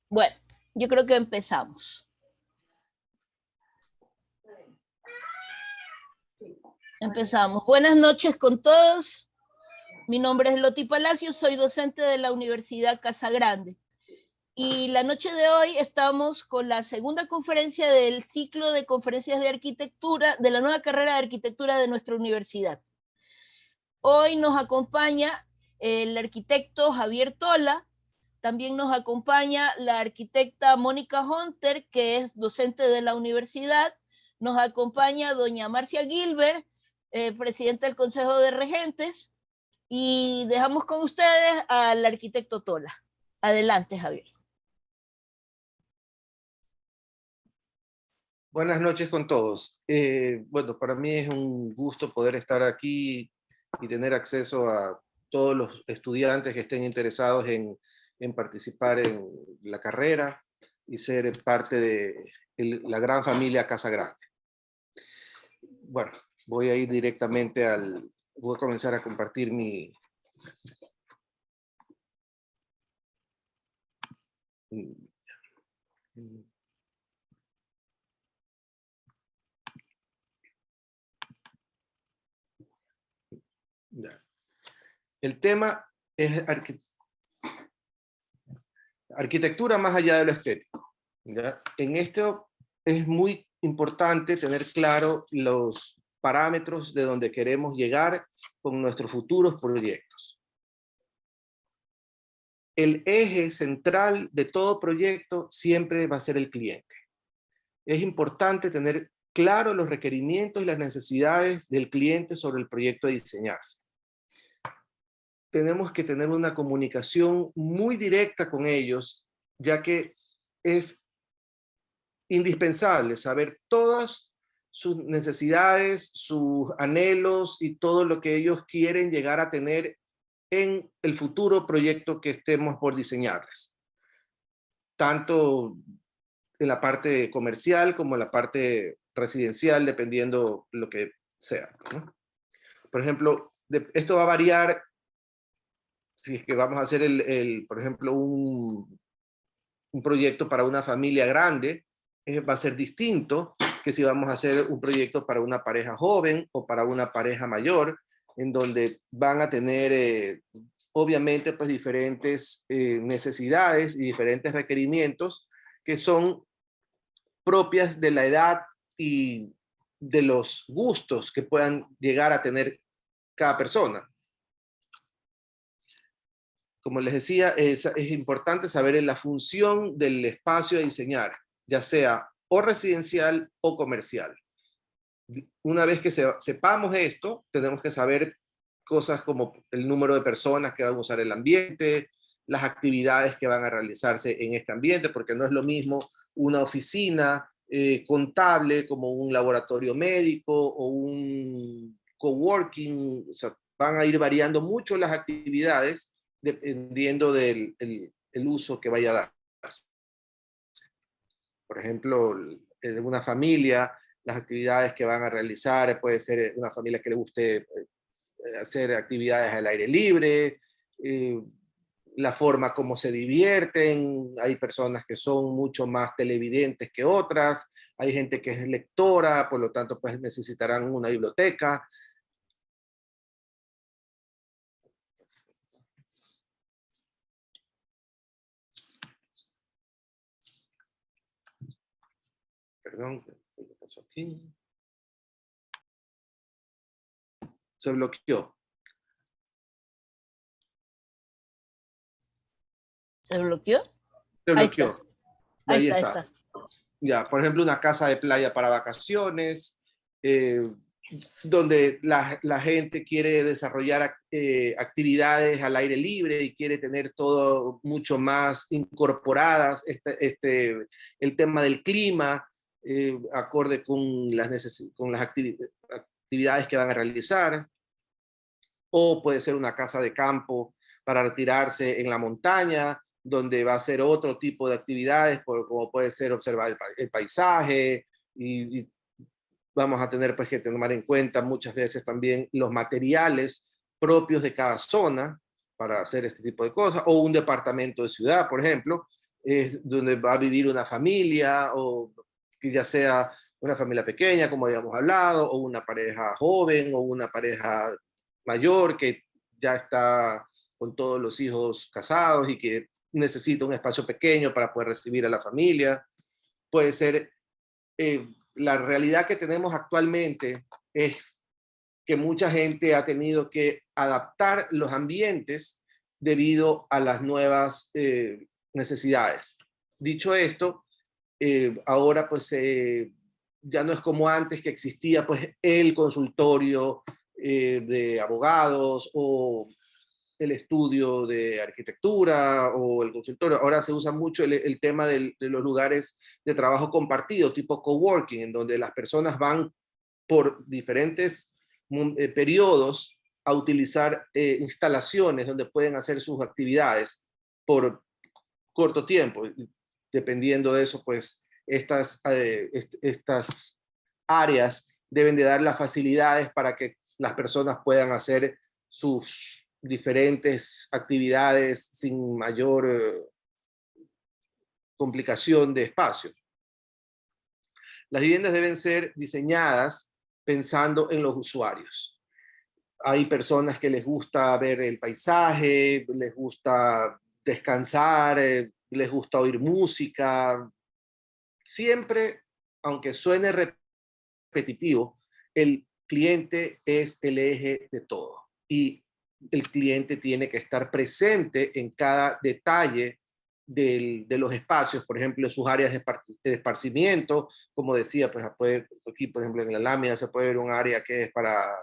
Bueno, yo creo que empezamos. Empezamos. Buenas noches con todos. Mi nombre es Loti Palacios, soy docente de la Universidad Casa Grande. Y la noche de hoy estamos con la segunda conferencia del ciclo de conferencias de arquitectura, de la nueva carrera de arquitectura de nuestra universidad. Hoy nos acompaña el arquitecto Javier Tola, también nos acompaña la arquitecta Mónica Hunter, que es docente de la universidad, nos acompaña doña Marcia Gilbert, presidenta del Consejo de Regentes, y dejamos con ustedes al arquitecto Tola. Adelante, Javier. Buenas noches con todos. Bueno, para mí es un gusto poder estar aquí y tener acceso a todos los estudiantes que estén interesados en participar en la carrera y ser parte de la gran familia Casa Grande. Bueno, voy a ir directamente voy a comenzar a compartir mi... El tema es arquitectura más allá de lo estético. ¿Ya? En esto es muy importante tener claro los parámetros de donde queremos llegar con nuestros futuros proyectos. El eje central de todo proyecto siempre va a ser el cliente. Es importante tener claro los requerimientos y las necesidades del cliente sobre el proyecto a diseñarse. Tenemos que tener una comunicación muy directa con ellos, ya que es indispensable saber todas sus necesidades, sus anhelos y todo lo que ellos quieren llegar a tener en el futuro proyecto que estemos por diseñarles. Tanto en la parte comercial como en la parte residencial, dependiendo lo que sea, ¿no? Por ejemplo, esto va a variar si es que vamos a hacer, por ejemplo, un proyecto para una familia grande, va a ser distinto que si vamos a hacer un proyecto para una pareja joven o para una pareja mayor, en donde van a tener, obviamente, pues diferentes necesidades y diferentes requerimientos que son propias de la edad y de los gustos que puedan llegar a tener cada persona. Como les decía, es importante saber la función del espacio a diseñar, ya sea o residencial o comercial. Una vez que sepamos esto, tenemos que saber cosas como el número de personas que van a usar el ambiente, las actividades que van a realizarse en este ambiente, porque no es lo mismo una oficina contable como un laboratorio médico o un coworking. O sea, van a ir variando mucho las actividades dependiendo del el uso que vaya a dar. Por ejemplo, en una familia, las actividades que van a realizar, puede ser una familia que le guste hacer actividades al aire libre, la forma como se divierten. Hay personas que son mucho más televidentes que otras, hay gente que es lectora, por lo tanto pues necesitarán una biblioteca. Perdón, ¿qué pasó aquí? Se bloqueó. ¿Se bloqueó? Se bloqueó. Ahí está. Ya, por ejemplo, una casa de playa para vacaciones, donde la gente quiere desarrollar actividades al aire libre y quiere tener todo mucho más incorporadas, el tema del clima, acorde con las actividades que van a realizar. O puede ser una casa de campo para retirarse en la montaña, donde va a ser otro tipo de actividades, como puede ser observar el paisaje, y vamos a tener pues que tomar en cuenta muchas veces también los materiales propios de cada zona para hacer este tipo de cosas, o un departamento de ciudad, por ejemplo, es donde va a vivir una familia, o que ya sea una familia pequeña, como habíamos hablado, o una pareja joven, o una pareja mayor que ya está con todos los hijos casados y que necesita un espacio pequeño para poder recibir a la familia. Puede ser, la realidad que tenemos actualmente es que mucha gente ha tenido que adaptar los ambientes debido a las nuevas necesidades. Dicho esto, ahora pues ya no es como antes, que existía pues el consultorio de abogados o el estudio de arquitectura o el consultorio. Ahora se usa mucho el tema de los lugares de trabajo compartido, tipo coworking, en donde las personas van por diferentes periodos a utilizar instalaciones donde pueden hacer sus actividades por corto tiempo. Dependiendo de eso, pues estas áreas deben de dar las facilidades para que las personas puedan hacer sus diferentes actividades sin mayor complicación de espacio. Las viviendas deben ser diseñadas pensando en los usuarios. Hay personas que les gusta ver el paisaje, les gusta descansar, les gusta oír música. Siempre, aunque suene repetitivo, el cliente es el eje de todo y el cliente tiene que estar presente en cada detalle de los espacios, por ejemplo, sus áreas de esparcimiento. Como decía, pues aquí, por ejemplo, en la lámina se puede ver un área que es para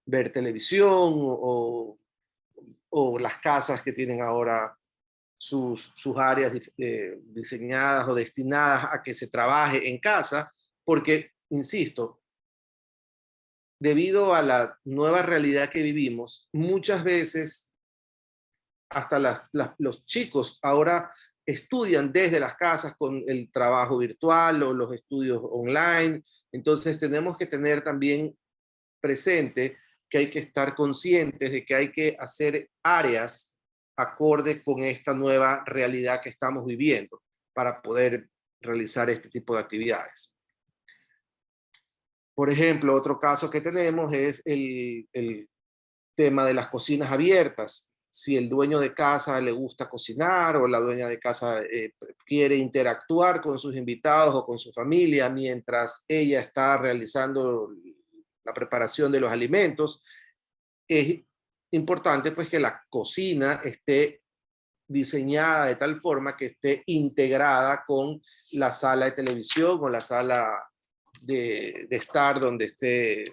ver televisión, o las casas que tienen ahora sus áreas diseñadas o destinadas a que se trabaje en casa, porque, insisto, debido a la nueva realidad que vivimos, muchas veces hasta los chicos ahora estudian desde las casas con el trabajo virtual o los estudios online. Entonces tenemos que tener también presente que hay que estar conscientes de que hay que hacer áreas acorde con esta nueva realidad que estamos viviendo para poder realizar este tipo de actividades. Por ejemplo, otro caso que tenemos es el tema de las cocinas abiertas. Si el dueño de casa le gusta cocinar o la dueña de casa quiere interactuar con sus invitados o con su familia mientras ella está realizando la preparación de los alimentos, es importante pues que la cocina esté diseñada de tal forma que esté integrada con la sala de televisión o la sala de estar donde esté,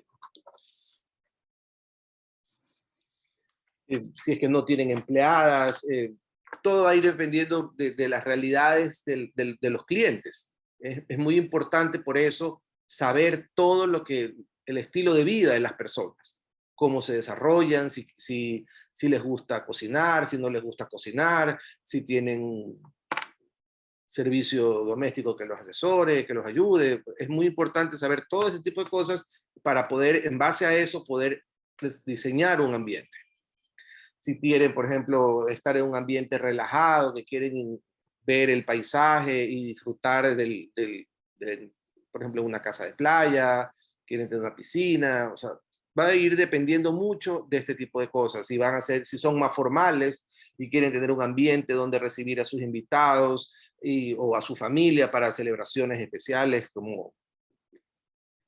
si es que no tienen empleadas. Todo va a ir dependiendo de las realidades de los clientes. Es muy importante por eso saber todo lo que, el estilo de vida de las personas, cómo se desarrollan, si les gusta cocinar, si no les gusta cocinar, si tienen servicio doméstico que los asesore, que los ayude. Es muy importante saber todo ese tipo de cosas para poder, en base a eso, poder diseñar un ambiente. Si quieren, por ejemplo, estar en un ambiente relajado, que quieren ver el paisaje y disfrutar por ejemplo, una casa de playa, quieren tener una piscina, o sea, va a ir dependiendo mucho de este tipo de cosas. Si van a ser, si son más formales y quieren tener un ambiente donde recibir a sus invitados o a su familia para celebraciones especiales, como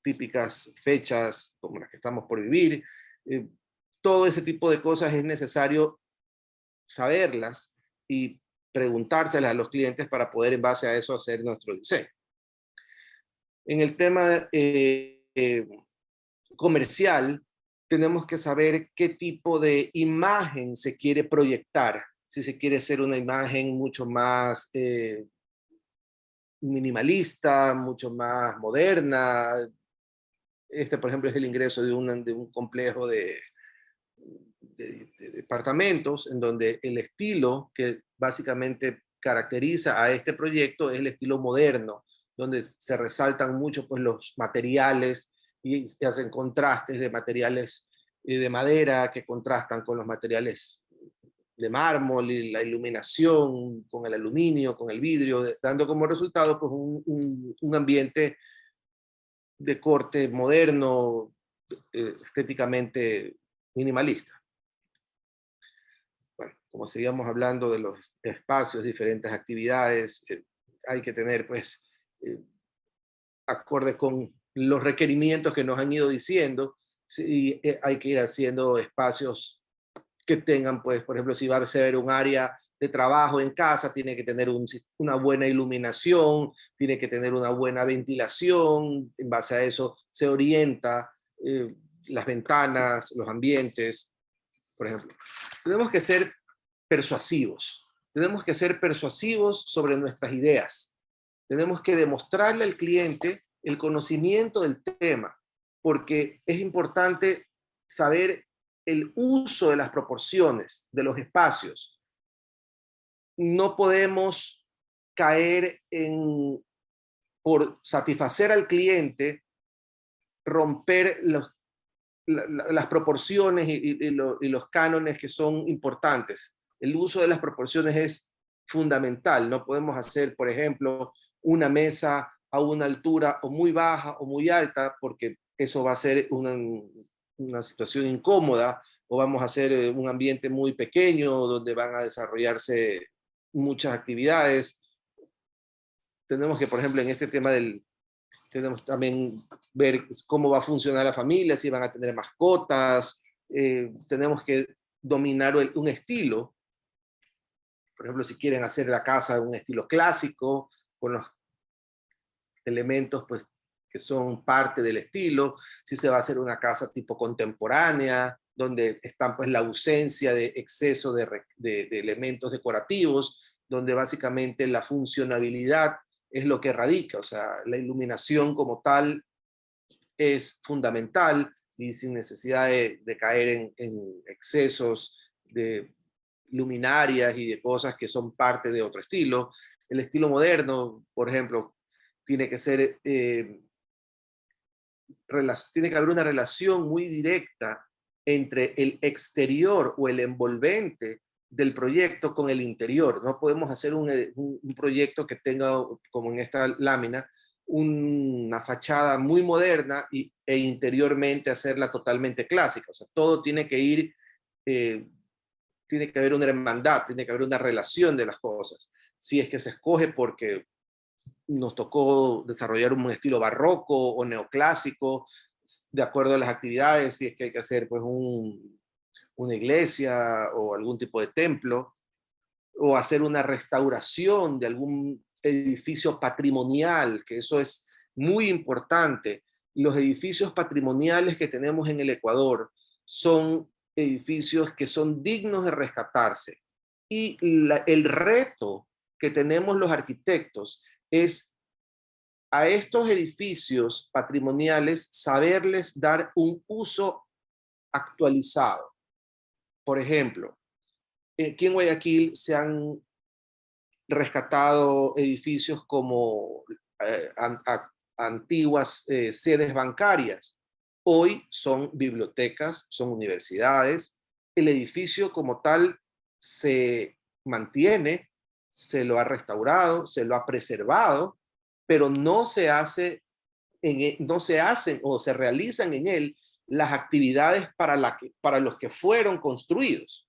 típicas fechas como las que estamos por vivir, todo ese tipo de cosas es necesario saberlas y preguntárselas a los clientes para poder en base a eso hacer nuestro diseño. En el tema comercial, tenemos que saber qué tipo de imagen se quiere proyectar. Si se quiere hacer una imagen mucho más minimalista, mucho más moderna. Por ejemplo, es el ingreso de un complejo de departamentos en donde el estilo que básicamente caracteriza a este proyecto es el estilo moderno, donde se resaltan mucho pues, los materiales y se hacen contrastes de materiales de madera que contrastan con los materiales de mármol y la iluminación con el aluminio, con el vidrio, dando como resultado pues, un ambiente de corte moderno, estéticamente minimalista. Bueno, como seguíamos hablando de los espacios, diferentes actividades, hay que tener, pues, acorde con los requerimientos que nos han ido diciendo, sí, hay que ir haciendo espacios que tengan, pues, por ejemplo, si va a ser un área de trabajo en casa, tiene que tener una buena iluminación, tiene que tener una buena ventilación, en base a eso se orienta las ventanas, los ambientes, por ejemplo. Tenemos que ser persuasivos, sobre nuestras ideas, tenemos que demostrarle al cliente el conocimiento del tema, porque es importante saber el uso de las proporciones de los espacios. No podemos caer por satisfacer al cliente, romper las proporciones y los cánones que son importantes. El uso de las proporciones es fundamental. No podemos hacer, por ejemplo, una mesa a una altura o muy baja o muy alta, porque eso va a ser una situación incómoda, o vamos a hacer un ambiente muy pequeño donde van a desarrollarse muchas actividades. Tenemos que, por ejemplo, en este tema tenemos también ver cómo va a funcionar la familia, si van a tener mascotas, tenemos que dominar un estilo. Por ejemplo, si quieren hacer la casa de un estilo clásico, con los elementos pues, que son parte del estilo, si se va a hacer una casa tipo contemporánea, donde está pues, la ausencia de exceso de elementos decorativos, donde básicamente la funcionabilidad es lo que radica, o sea, la iluminación como tal es fundamental y sin necesidad de caer en excesos de luminarias y de cosas que son parte de otro estilo. El estilo moderno, por ejemplo, tiene que ser, tiene que haber una relación muy directa entre el exterior o el envolvente del proyecto con el interior. No podemos hacer un proyecto que tenga, como en esta lámina, una fachada muy moderna e interiormente hacerla totalmente clásica. O sea, todo tiene que ir, tiene que haber una hermandad, tiene que haber una relación de las cosas. Si es que se escoge porque nos tocó desarrollar un estilo barroco o neoclásico, de acuerdo a las actividades, si es que hay que hacer pues una iglesia o algún tipo de templo, o hacer una restauración de algún edificio patrimonial, que eso es muy importante. Los edificios patrimoniales que tenemos en el Ecuador son edificios que son dignos de rescatarse. Y el reto que tenemos los arquitectos es a estos edificios patrimoniales saberles dar un uso actualizado. Por ejemplo, aquí en Guayaquil se han rescatado edificios como antiguas sedes bancarias. Hoy son bibliotecas, son universidades. El edificio como tal se mantiene, se lo ha restaurado, se lo ha preservado, pero no se hacen o se realizan en él las actividades para los que fueron construidos.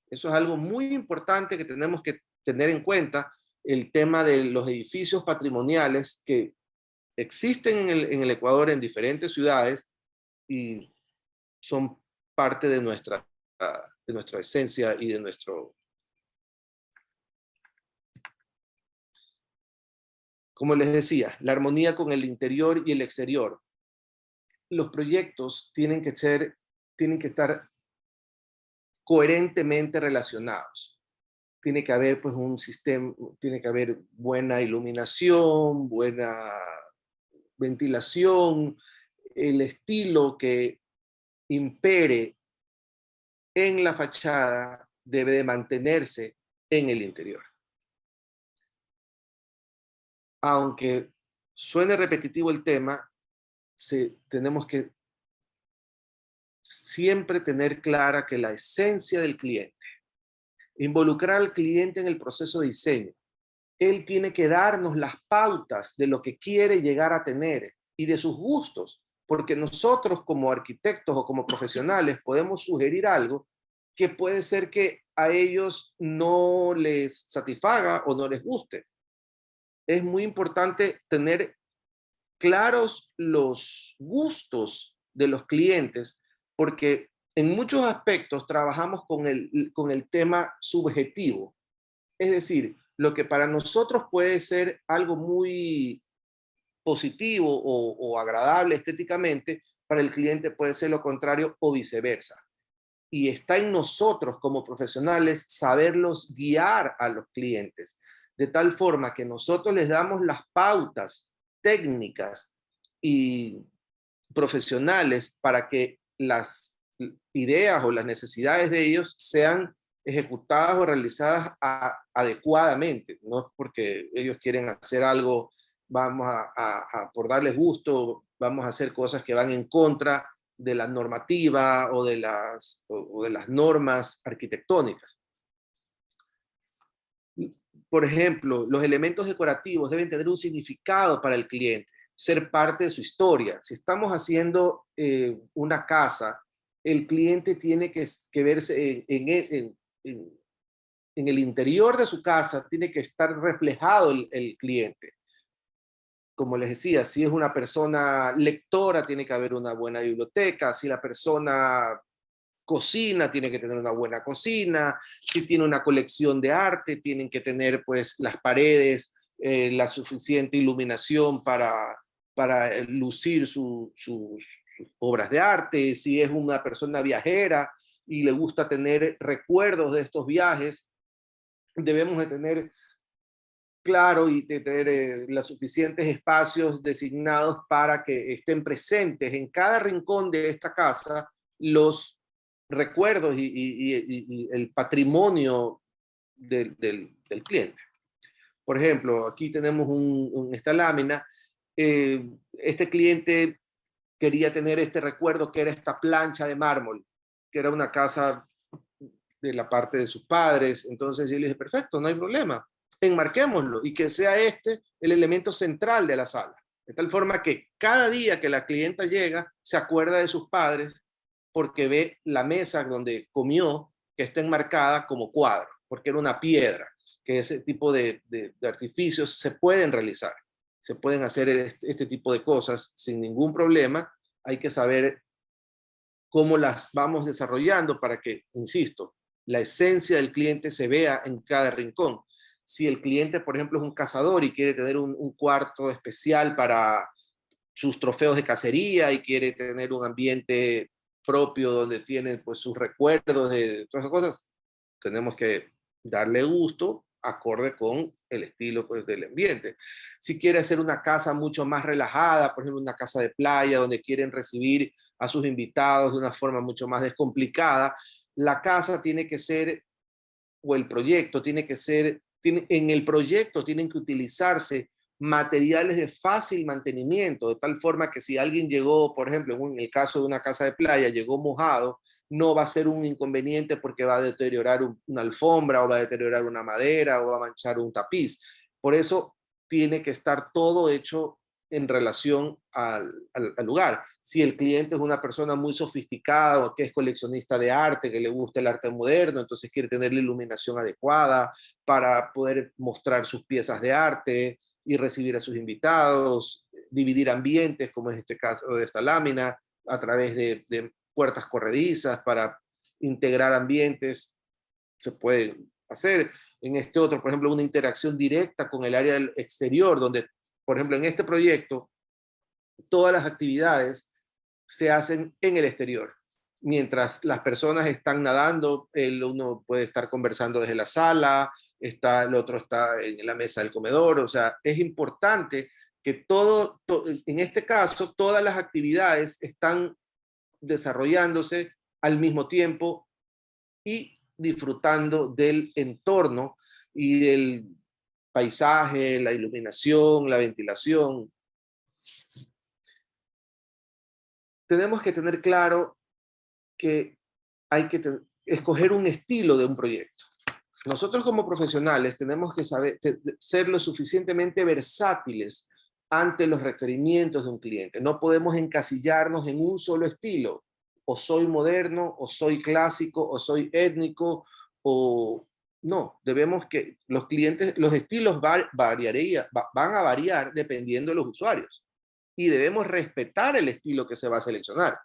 Eso es algo muy importante que tenemos que tener en cuenta, el tema de los edificios patrimoniales que existen en el Ecuador en diferentes ciudades y son parte de nuestra esencia y de nuestro... Como les decía, la armonía con el interior y el exterior. Los proyectos tienen que estar coherentemente relacionados. Tiene que haber pues un sistema, tiene que haber buena iluminación, buena ventilación, el estilo que impere en la fachada debe de mantenerse en el interior. Aunque suene repetitivo el tema, tenemos que siempre tener clara que la esencia del cliente, involucrar al cliente en el proceso de diseño. Él tiene que darnos las pautas de lo que quiere llegar a tener y de sus gustos, porque nosotros como arquitectos o como profesionales podemos sugerir algo que puede ser que a ellos no les satisfaga o no les guste. Es muy importante tener claros los gustos de los clientes, porque en muchos aspectos trabajamos con el tema subjetivo. Es decir, lo que para nosotros puede ser algo muy positivo o agradable estéticamente, para el cliente puede ser lo contrario o viceversa. Y está en nosotros como profesionales saberlos guiar a los clientes, de tal forma que nosotros les damos las pautas técnicas y profesionales para que las ideas o las necesidades de ellos sean ejecutadas o realizadas adecuadamente. No es porque ellos quieren hacer algo, vamos por darles gusto, vamos a hacer cosas que van en contra de la normativa o de las normas arquitectónicas. Por ejemplo, los elementos decorativos deben tener un significado para el cliente, ser parte de su historia. Si estamos haciendo una casa, el cliente tiene que verse en el interior de su casa, tiene que estar reflejado el cliente. Como les decía, si es una persona lectora, tiene que haber una buena biblioteca. Si la persona cocina, tiene que tener una buena cocina. Si tiene una colección de arte, tienen que tener pues las paredes, la suficiente iluminación para lucir sus obras de arte. Si es una persona viajera y le gusta tener recuerdos de estos viajes, debemos de tener claro y de tener los suficientes espacios designados para que estén presentes en cada rincón de esta casa los recuerdos y el patrimonio del cliente. Por ejemplo, aquí tenemos esta lámina. Este cliente quería tener este recuerdo que era esta plancha de mármol, que era una casa de la parte de sus padres. Entonces yo le dije, perfecto, no hay problema, enmarquémoslo y que sea este el elemento central de la sala, de tal forma que cada día que la clienta llega se acuerda de sus padres porque ve la mesa donde comió que está enmarcada como cuadro, porque era una piedra, que ese tipo de artificios se pueden realizar, se pueden hacer este tipo de cosas sin ningún problema. Hay que saber cómo las vamos desarrollando para que, insisto, la esencia del cliente se vea en cada rincón. Si el cliente, por ejemplo, es un cazador y quiere tener un cuarto especial para sus trofeos de cacería y quiere tener un ambiente propio donde tiene pues sus recuerdos de todas esas cosas, tenemos que darle gusto acorde con el estilo pues, del ambiente. Si quiere hacer una casa mucho más relajada, por ejemplo, una casa de playa donde quieren recibir a sus invitados de una forma mucho más descomplicada, la casa tiene que ser, o el proyecto tiene que ser, en el proyecto tienen que utilizarse materiales de fácil mantenimiento, de tal forma que si alguien llegó, por ejemplo, en el caso de una casa de playa, llegó mojado, no va a ser un inconveniente porque va a deteriorar una alfombra o va a deteriorar una madera o va a manchar un tapiz. Por eso tiene que estar todo hecho en relación al lugar. Si el cliente es una persona muy sofisticada o que es coleccionista de arte, que le gusta el arte moderno, entonces quiere tener la iluminación adecuada para poder mostrar sus piezas de arte y recibir a sus invitados, dividir ambientes, como es este caso de esta lámina, a través de puertas corredizas para integrar ambientes, se puede hacer. En este otro, por ejemplo, una interacción directa con el área del exterior, donde, por ejemplo, en este proyecto, todas las actividades se hacen en el exterior. Mientras las personas están nadando, uno puede estar conversando desde la sala, el otro está en la mesa del comedor. O sea, es importante que en este caso, todas las actividades están desarrollándose al mismo tiempo y disfrutando del entorno y del paisaje, la iluminación, la ventilación. Tenemos que tener claro que hay que escoger un estilo de un proyecto. Nosotros como profesionales tenemos que ser lo suficientemente versátiles ante los requerimientos de un cliente. No podemos encasillarnos en un solo estilo. O soy moderno, o soy clásico, o soy étnico, o no. Debemos que los clientes, los estilos van a variar dependiendo de los usuarios. Y debemos respetar el estilo que se va a seleccionar.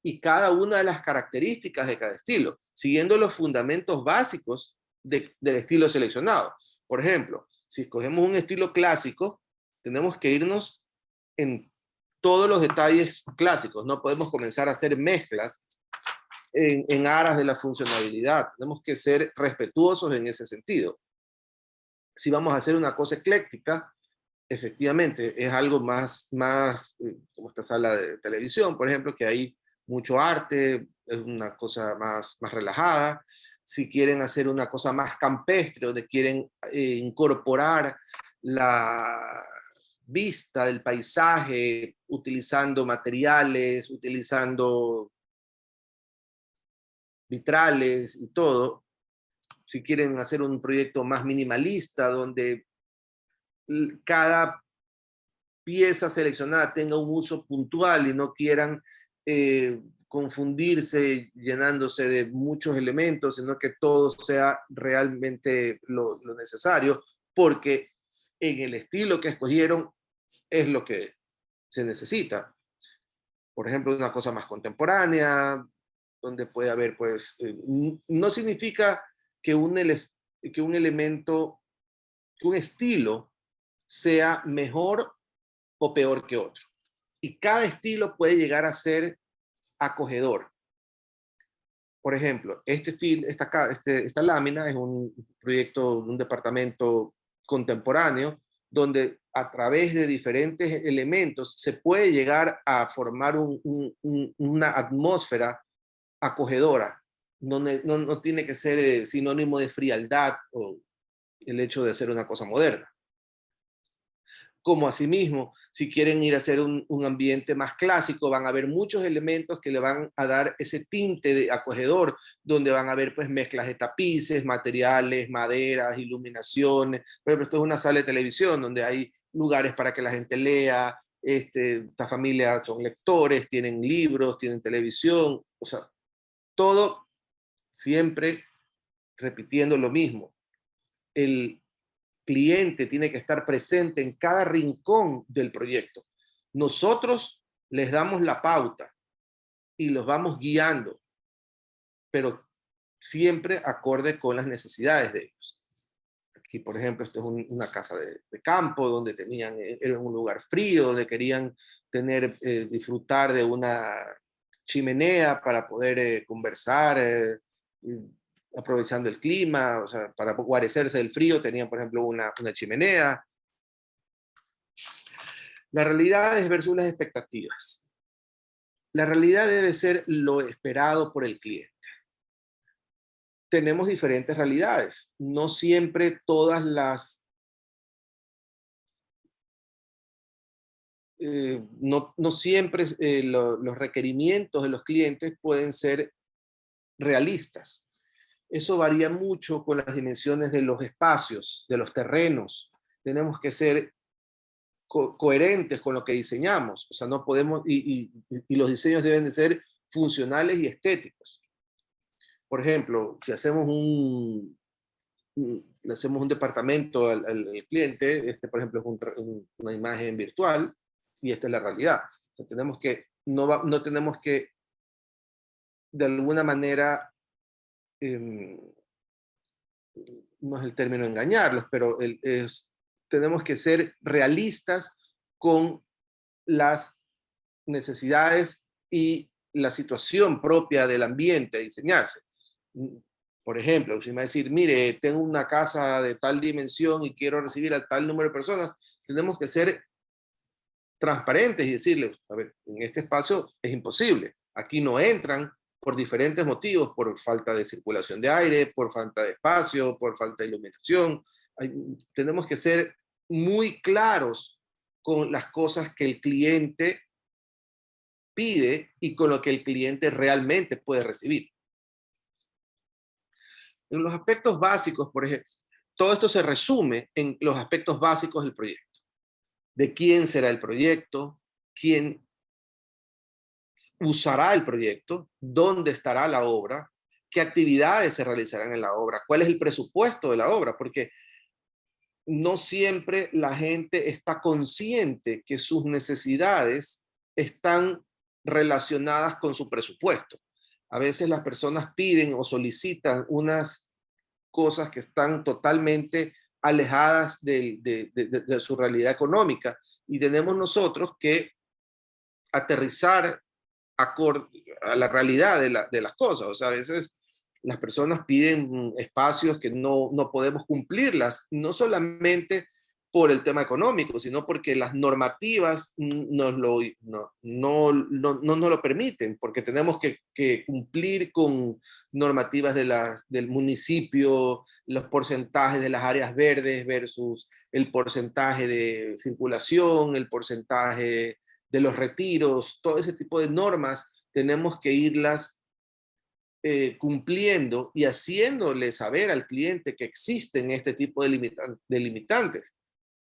Y cada una de las características de cada estilo, siguiendo los fundamentos básicos del estilo seleccionado. Por ejemplo, si escogemos un estilo clásico, tenemos que irnos en todos los detalles clásicos. No podemos comenzar a hacer mezclas en aras de la funcionalidad. Tenemos que ser respetuosos en ese sentido. Si vamos a hacer una cosa ecléctica, efectivamente es algo más como esta sala de televisión, por ejemplo, que hay mucho arte, es una cosa más relajada. Si quieren hacer una cosa más campestre, donde quieren incorporar la vista del paisaje, utilizando materiales, utilizando vitrales y todo. Si quieren hacer un proyecto más minimalista, donde cada pieza seleccionada tenga un uso puntual y no quieran confundirse llenándose de muchos elementos, sino que todo sea realmente lo necesario, porque en el estilo que escogieron es lo que se necesita. Por ejemplo, una cosa más contemporánea, donde puede haber, pues, no significa que un elemento, que un estilo sea mejor o peor que otro. Y cada estilo puede llegar a ser acogedor. Por ejemplo, esta lámina es un proyecto de un departamento contemporáneo donde a través de diferentes elementos se puede llegar a formar una atmósfera acogedora. No tiene que ser sinónimo de frialdad o el hecho de hacer una cosa moderna. Como asimismo, si quieren ir a hacer un ambiente más clásico, van a haber muchos elementos que le van a dar ese tinte de acogedor, donde van a haber pues mezclas de tapices, materiales, maderas, iluminaciones. Por ejemplo, esto es una sala de televisión donde hay lugares para que la gente lea. Esta familia son lectores, tienen libros, tienen televisión, o sea, todo siempre repitiendo lo mismo. El cliente tiene que estar presente en cada rincón del proyecto. Nosotros les damos la pauta y los vamos guiando, pero siempre acorde con las necesidades de ellos. Aquí, por ejemplo, esto es una casa de campo donde era un lugar frío, donde querían disfrutar de una chimenea para poder conversar, aprovechando el clima, o sea, para guarecerse del frío, tenían, por ejemplo, una chimenea. La realidad es versus las expectativas. La realidad debe ser lo esperado por el cliente. Tenemos diferentes realidades. No siempre todas las... no siempre los requerimientos de los clientes pueden ser realistas. Eso varía mucho con las dimensiones de los espacios, de los terrenos. Tenemos que ser coherentes con lo que diseñamos. O sea, no podemos, y los diseños deben de ser funcionales y estéticos. Por ejemplo, si hacemos le hacemos un departamento al cliente, por ejemplo, es una imagen virtual y esta es la realidad. O sea, no tenemos que, de alguna manera, no es el término engañarlos, pero tenemos que ser realistas con las necesidades y la situación propia del ambiente a diseñarse. Por ejemplo, si me va a decir, mire, tengo una casa de tal dimensión y quiero recibir a tal número de personas, tenemos que ser transparentes y decirles, a ver, en este espacio es imposible, aquí no entran por diferentes motivos, por falta de circulación de aire, por falta de espacio, por falta de iluminación. Tenemos que ser muy claros con las cosas que el cliente pide y con lo que el cliente realmente puede recibir. En los aspectos básicos, por ejemplo, todo esto se resume en los aspectos básicos del proyecto. De quién será el proyecto, quién usará el proyecto, dónde estará la obra, qué actividades se realizarán en la obra, cuál es el presupuesto de la obra, porque no siempre la gente está consciente que sus necesidades están relacionadas con su presupuesto. A veces las personas piden o solicitan unas cosas que están totalmente alejadas de su realidad económica, y tenemos nosotros que aterrizar a la realidad de las cosas. O sea, a veces las personas piden espacios que no podemos cumplirlas, no solamente por el tema económico, sino porque las normativas nos no nos lo permiten, porque tenemos que cumplir con normativas del municipio, los porcentajes de las áreas verdes versus el porcentaje de circulación, el porcentaje de los retiros, todo ese tipo de normas tenemos que irlas cumpliendo y haciéndole saber al cliente que existen este tipo de limitantes.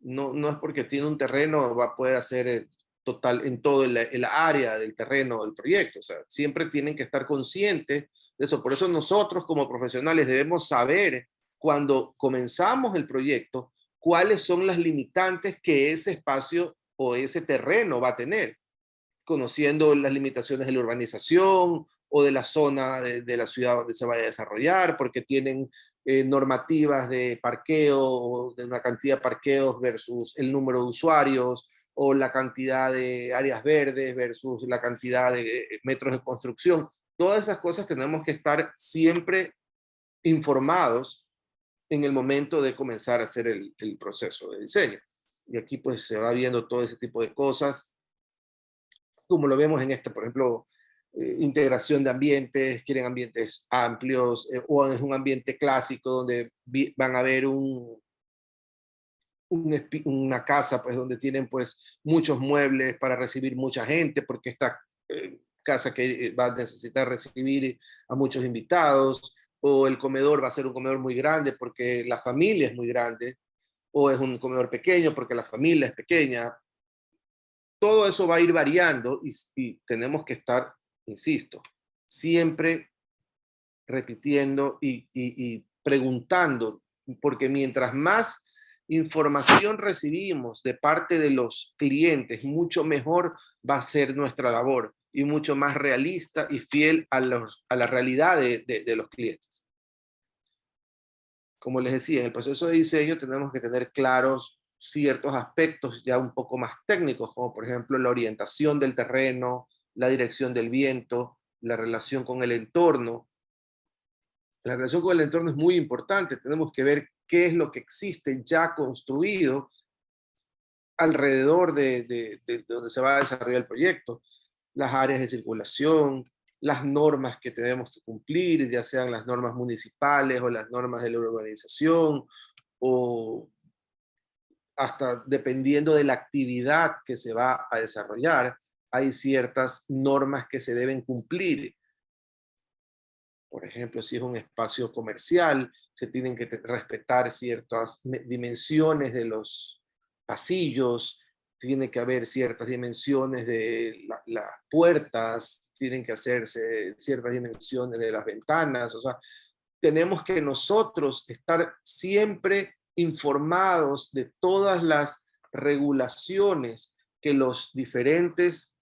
No es porque tiene un terreno va a poder hacer total en todo el área del terreno del proyecto. O sea, siempre tienen que estar conscientes de eso. Por eso nosotros como profesionales debemos saber cuando comenzamos el proyecto cuáles son las limitantes que ese espacio o ese terreno va a tener, conociendo las limitaciones de la urbanización o de la zona de la ciudad donde se vaya a desarrollar, porque tienen normativas de parqueo, de una cantidad de parqueos versus el número de usuarios, o la cantidad de áreas verdes versus la cantidad de metros de construcción. Todas esas cosas tenemos que estar siempre informados en el momento de comenzar a hacer el proceso de diseño. Y aquí pues se va viendo todo ese tipo de cosas, como lo vemos en por ejemplo, integración de ambientes, quieren ambientes amplios, o es un ambiente clásico donde van a ver una casa pues donde tienen pues muchos muebles para recibir mucha gente, porque esta casa que va a necesitar recibir a muchos invitados, o el comedor va a ser un comedor muy grande porque la familia es muy grande, o es un comedor pequeño porque la familia es pequeña. Todo eso va a ir variando y tenemos que estar, insisto, siempre repitiendo y preguntando, porque mientras más información recibimos de parte de los clientes, mucho mejor va a ser nuestra labor y mucho más realista y fiel a la realidad de los clientes. Como les decía, en el proceso de diseño tenemos que tener claros ciertos aspectos ya un poco más técnicos, como por ejemplo la orientación del terreno, la dirección del viento, la relación con el entorno. La relación con el entorno es muy importante. Tenemos que ver qué es lo que existe ya construido alrededor de donde se va a desarrollar el proyecto, las áreas de circulación, las normas que tenemos que cumplir, ya sean las normas municipales o las normas de la urbanización, o hasta dependiendo de la actividad que se va a desarrollar, hay ciertas normas que se deben cumplir. Por ejemplo, si es un espacio comercial, se tienen que respetar ciertas dimensiones de los pasillos, tiene que haber ciertas dimensiones de las puertas, tienen que hacerse ciertas dimensiones de las ventanas. O sea, tenemos que nosotros estar siempre informados de todas las regulaciones que los diferentes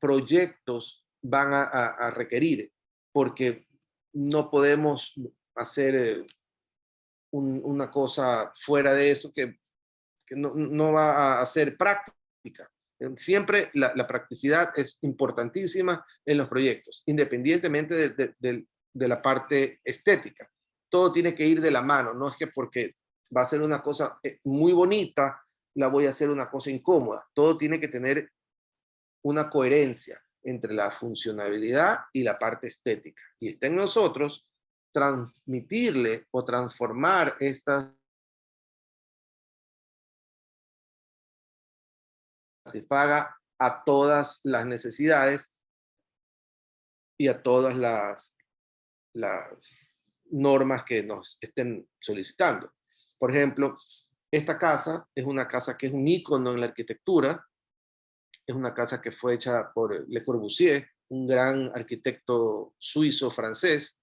proyectos van a requerir, porque no podemos hacer una cosa fuera de esto que no va a ser práctica. Siempre la practicidad es importantísima en los proyectos, independientemente de la parte estética. Todo tiene que ir de la mano, no es que porque va a ser una cosa muy bonita, la voy a hacer una cosa incómoda. Todo tiene que tener una coherencia entre la funcionalidad y la parte estética. Y está en nosotros transmitirle o transformar esta satisfaga a todas las necesidades y a todas las normas que nos estén solicitando. Por ejemplo, esta casa es una casa que es un ícono en la arquitectura, es una casa que fue hecha por Le Corbusier, un gran arquitecto suizo-francés,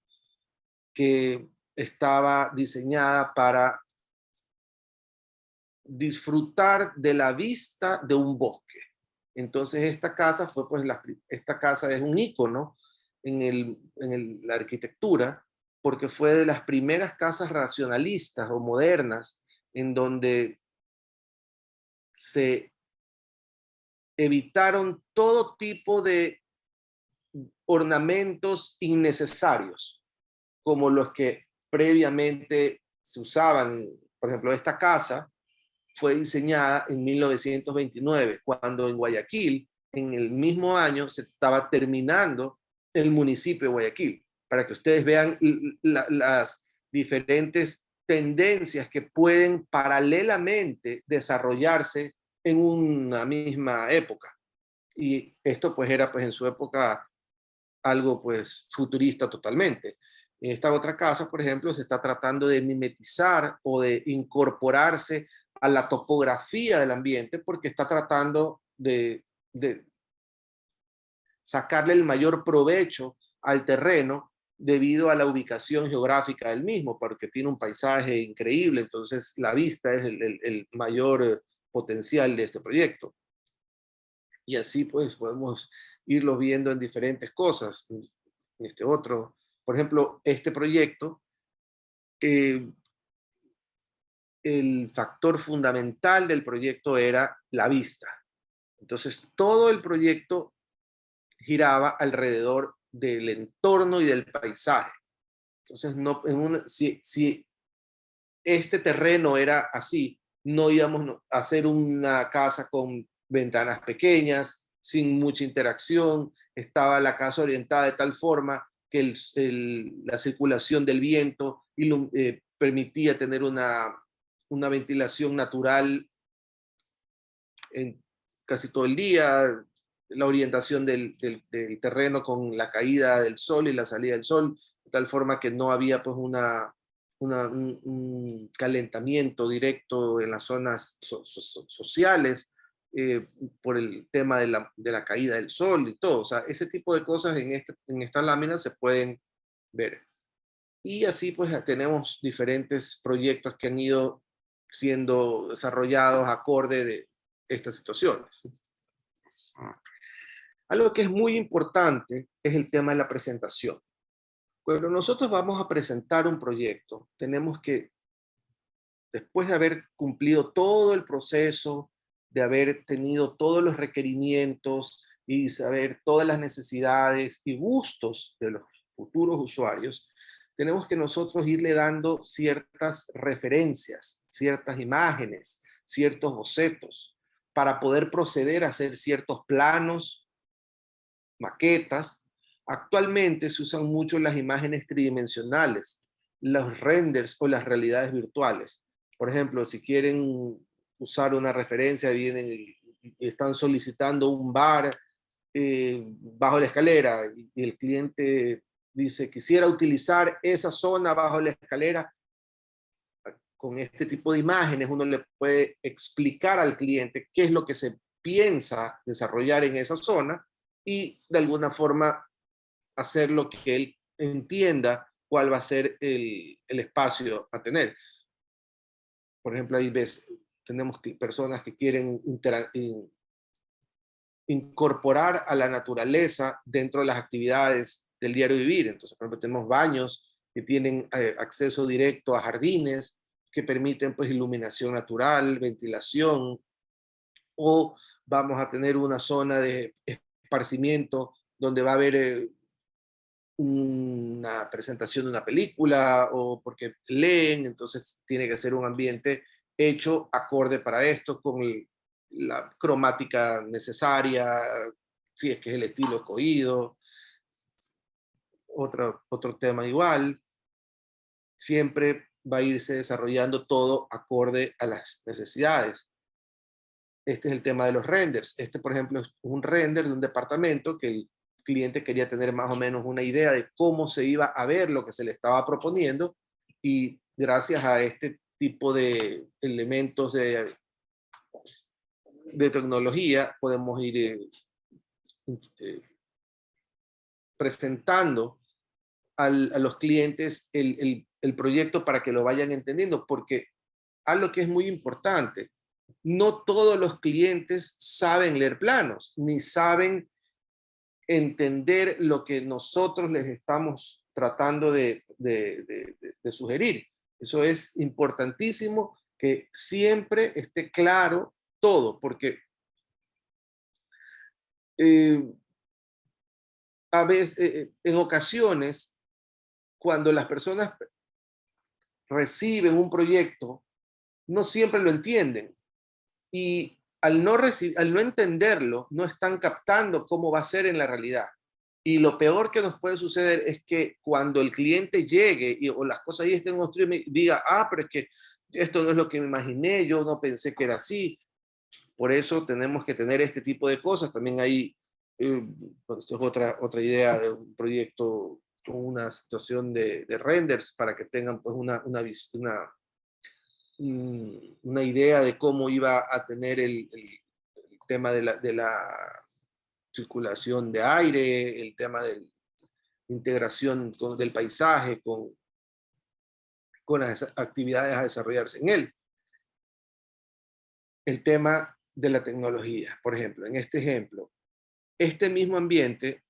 que estaba diseñada para disfrutar de la vista de un bosque. Entonces esta casa fue, pues, esta casa es un ícono en la arquitectura, porque fue de las primeras casas racionalistas o modernas en donde se evitaron todo tipo de ornamentos innecesarios, como los que previamente se usaban. Por ejemplo, esta casa fue diseñada en 1929, cuando en Guayaquil, en el mismo año, se estaba terminando el municipio de Guayaquil, para que ustedes vean las diferentes tendencias que pueden paralelamente desarrollarse en una misma época. Y esto pues era pues en su época algo pues futurista totalmente. En esta otra casa, por ejemplo, se está tratando de mimetizar o de incorporarse a la topografía del ambiente, porque está tratando de sacarle el mayor provecho al terreno debido a la ubicación geográfica del mismo, porque tiene un paisaje increíble, entonces la vista es el mayor potencial de este proyecto. Y así pues podemos irlo viendo en diferentes cosas. En este otro, por ejemplo, este proyecto, el factor fundamental del proyecto era la vista. Entonces todo el proyecto giraba alrededor del entorno y del paisaje. Entonces, no, si este terreno era así, no íbamos a hacer una casa con ventanas pequeñas, sin mucha interacción. Estaba la casa orientada de tal forma que la circulación del viento permitía tener una ventilación natural en casi todo el día, la orientación del terreno con la caída del sol y la salida del sol, de tal forma que no había pues un calentamiento directo en las zonas sociales por el tema de la caída del sol y todo. O sea, ese tipo de cosas en esta lámina se pueden ver. Y así pues tenemos diferentes proyectos que han ido siendo desarrollados acorde de estas situaciones. Algo que es muy importante es el tema de la presentación. Cuando nosotros vamos a presentar un proyecto, tenemos que, después de haber cumplido todo el proceso, de haber tenido todos los requerimientos y saber todas las necesidades y gustos de los futuros usuarios, tenemos que nosotros irle dando ciertas referencias, ciertas imágenes, ciertos bocetos, para poder proceder a hacer ciertos planos, maquetas. Actualmente se usan mucho las imágenes tridimensionales, los renders o las realidades virtuales. Por ejemplo, si quieren usar una referencia, vienen y están solicitando un bar bajo la escalera y el cliente dice, quisiera utilizar esa zona bajo la escalera. Con este tipo de imágenes uno le puede explicar al cliente qué es lo que se piensa desarrollar en esa zona y de alguna forma hacer lo que él entienda cuál va a ser el espacio a tener. Por ejemplo, ahí tenemos personas que quieren incorporar a la naturaleza dentro de las actividades del diario vivir. Entonces, por ejemplo, tenemos baños que tienen acceso directo a jardines que permiten pues iluminación natural, ventilación, o vamos a tener una zona de esparcimiento donde va a haber una presentación de una película o porque leen, entonces tiene que ser un ambiente hecho acorde para esto, con la cromática necesaria, si es que es el estilo escogido. Otro tema igual, siempre va a irse desarrollando todo acorde a las necesidades. Este es el tema de los renders. Este, por ejemplo, es un render de un departamento que cliente quería tener más o menos una idea de cómo se iba a ver lo que se le estaba proponiendo, y gracias a este tipo de elementos de tecnología podemos ir presentando a los clientes el proyecto para que lo vayan entendiendo, porque algo que es muy importante, no todos los clientes saben leer planos, ni saben entender lo que nosotros les estamos tratando de sugerir. Eso es importantísimo, que siempre esté claro todo, porque a veces, en ocasiones, cuando las personas reciben un proyecto, no siempre lo entienden, y al no entenderlo, no están captando cómo va a ser en la realidad. Y lo peor que nos puede suceder es que cuando el cliente llegue o las cosas ahí estén construidas, diga, pero es que esto no es lo que me imaginé, yo no pensé que era así. Por eso tenemos que tener este tipo de cosas. También hay, esto es otra idea de un proyecto, una situación de renders para que tengan pues una idea de cómo iba a tener el tema de la circulación de aire, el tema de la integración del paisaje con las actividades a desarrollarse en él. El tema de la tecnología, por ejemplo, en este ejemplo, este mismo ambiente,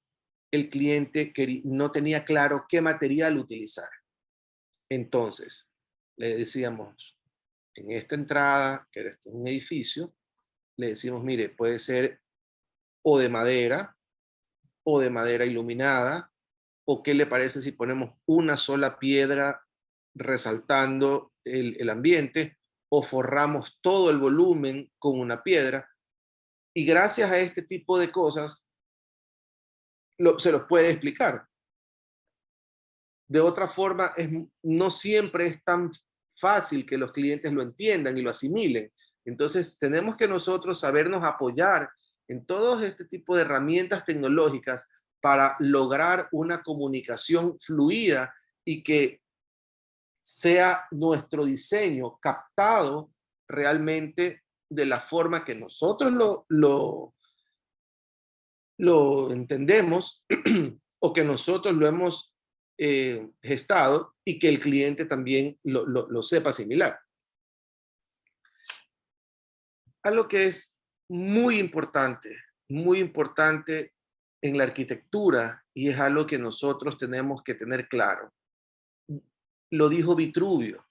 el cliente no tenía claro qué material utilizar. Entonces, le decíamos, en esta entrada, que era un edificio, le decimos, mire, puede ser o de madera iluminada, o qué le parece si ponemos una sola piedra resaltando el ambiente, o forramos todo el volumen con una piedra. Y gracias a este tipo de cosas, se los puede explicar. De otra forma, no siempre es tan fácil que los clientes lo entiendan y lo asimilen. Entonces, tenemos que nosotros sabernos apoyar en todo este tipo de herramientas tecnológicas para lograr una comunicación fluida y que sea nuestro diseño captado realmente de la forma que nosotros lo entendemos o que nosotros lo hemos gestado, y que el cliente también lo sepa asimilar. Algo que es muy importante en la arquitectura, y es algo que nosotros tenemos que tener claro. Lo dijo Vitruvio.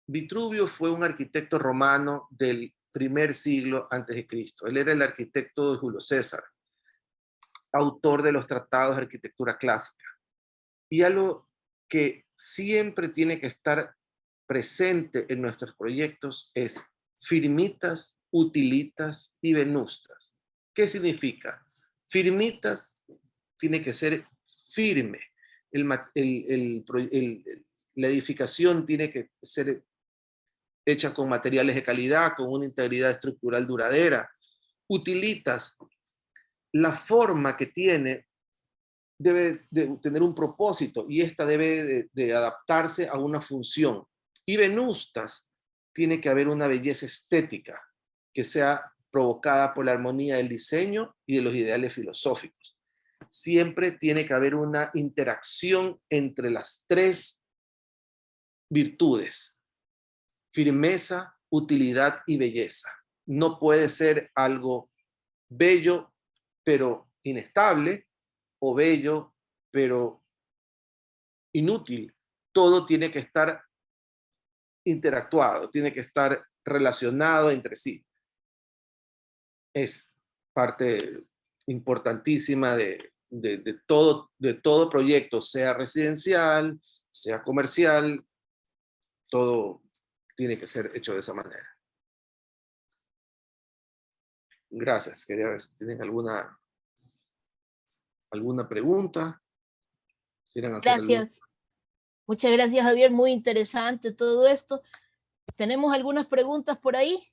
Vitruvio fue un arquitecto romano del primer siglo antes de Cristo. Él era el arquitecto de Julio César, autor de los tratados de arquitectura clásica. Y algo que siempre tiene que estar presente en nuestros proyectos es firmitas, utilitas y venustas. ¿Qué significa? Firmitas tiene que ser firme. La edificación tiene que ser hecha con materiales de calidad, con una integridad estructural duradera. Utilitas, la forma que tiene debe de tener un propósito, y esta debe de adaptarse a una función. Y venustas, tiene que haber una belleza estética que sea provocada por la armonía del diseño y de los ideales filosóficos. Siempre tiene que haber una interacción entre las tres virtudes: firmeza, utilidad y belleza. No puede ser algo bello pero inestable, o bello pero inútil. Todo tiene que estar interactuado, tiene que estar relacionado entre sí. Es parte importantísima de todo proyecto, sea residencial, sea comercial, todo tiene que ser hecho de esa manera. Gracias. Quería ver si tienen alguna pregunta. Gracias. Muchas gracias, Javier. Muy interesante todo esto. ¿Tenemos algunas preguntas por ahí?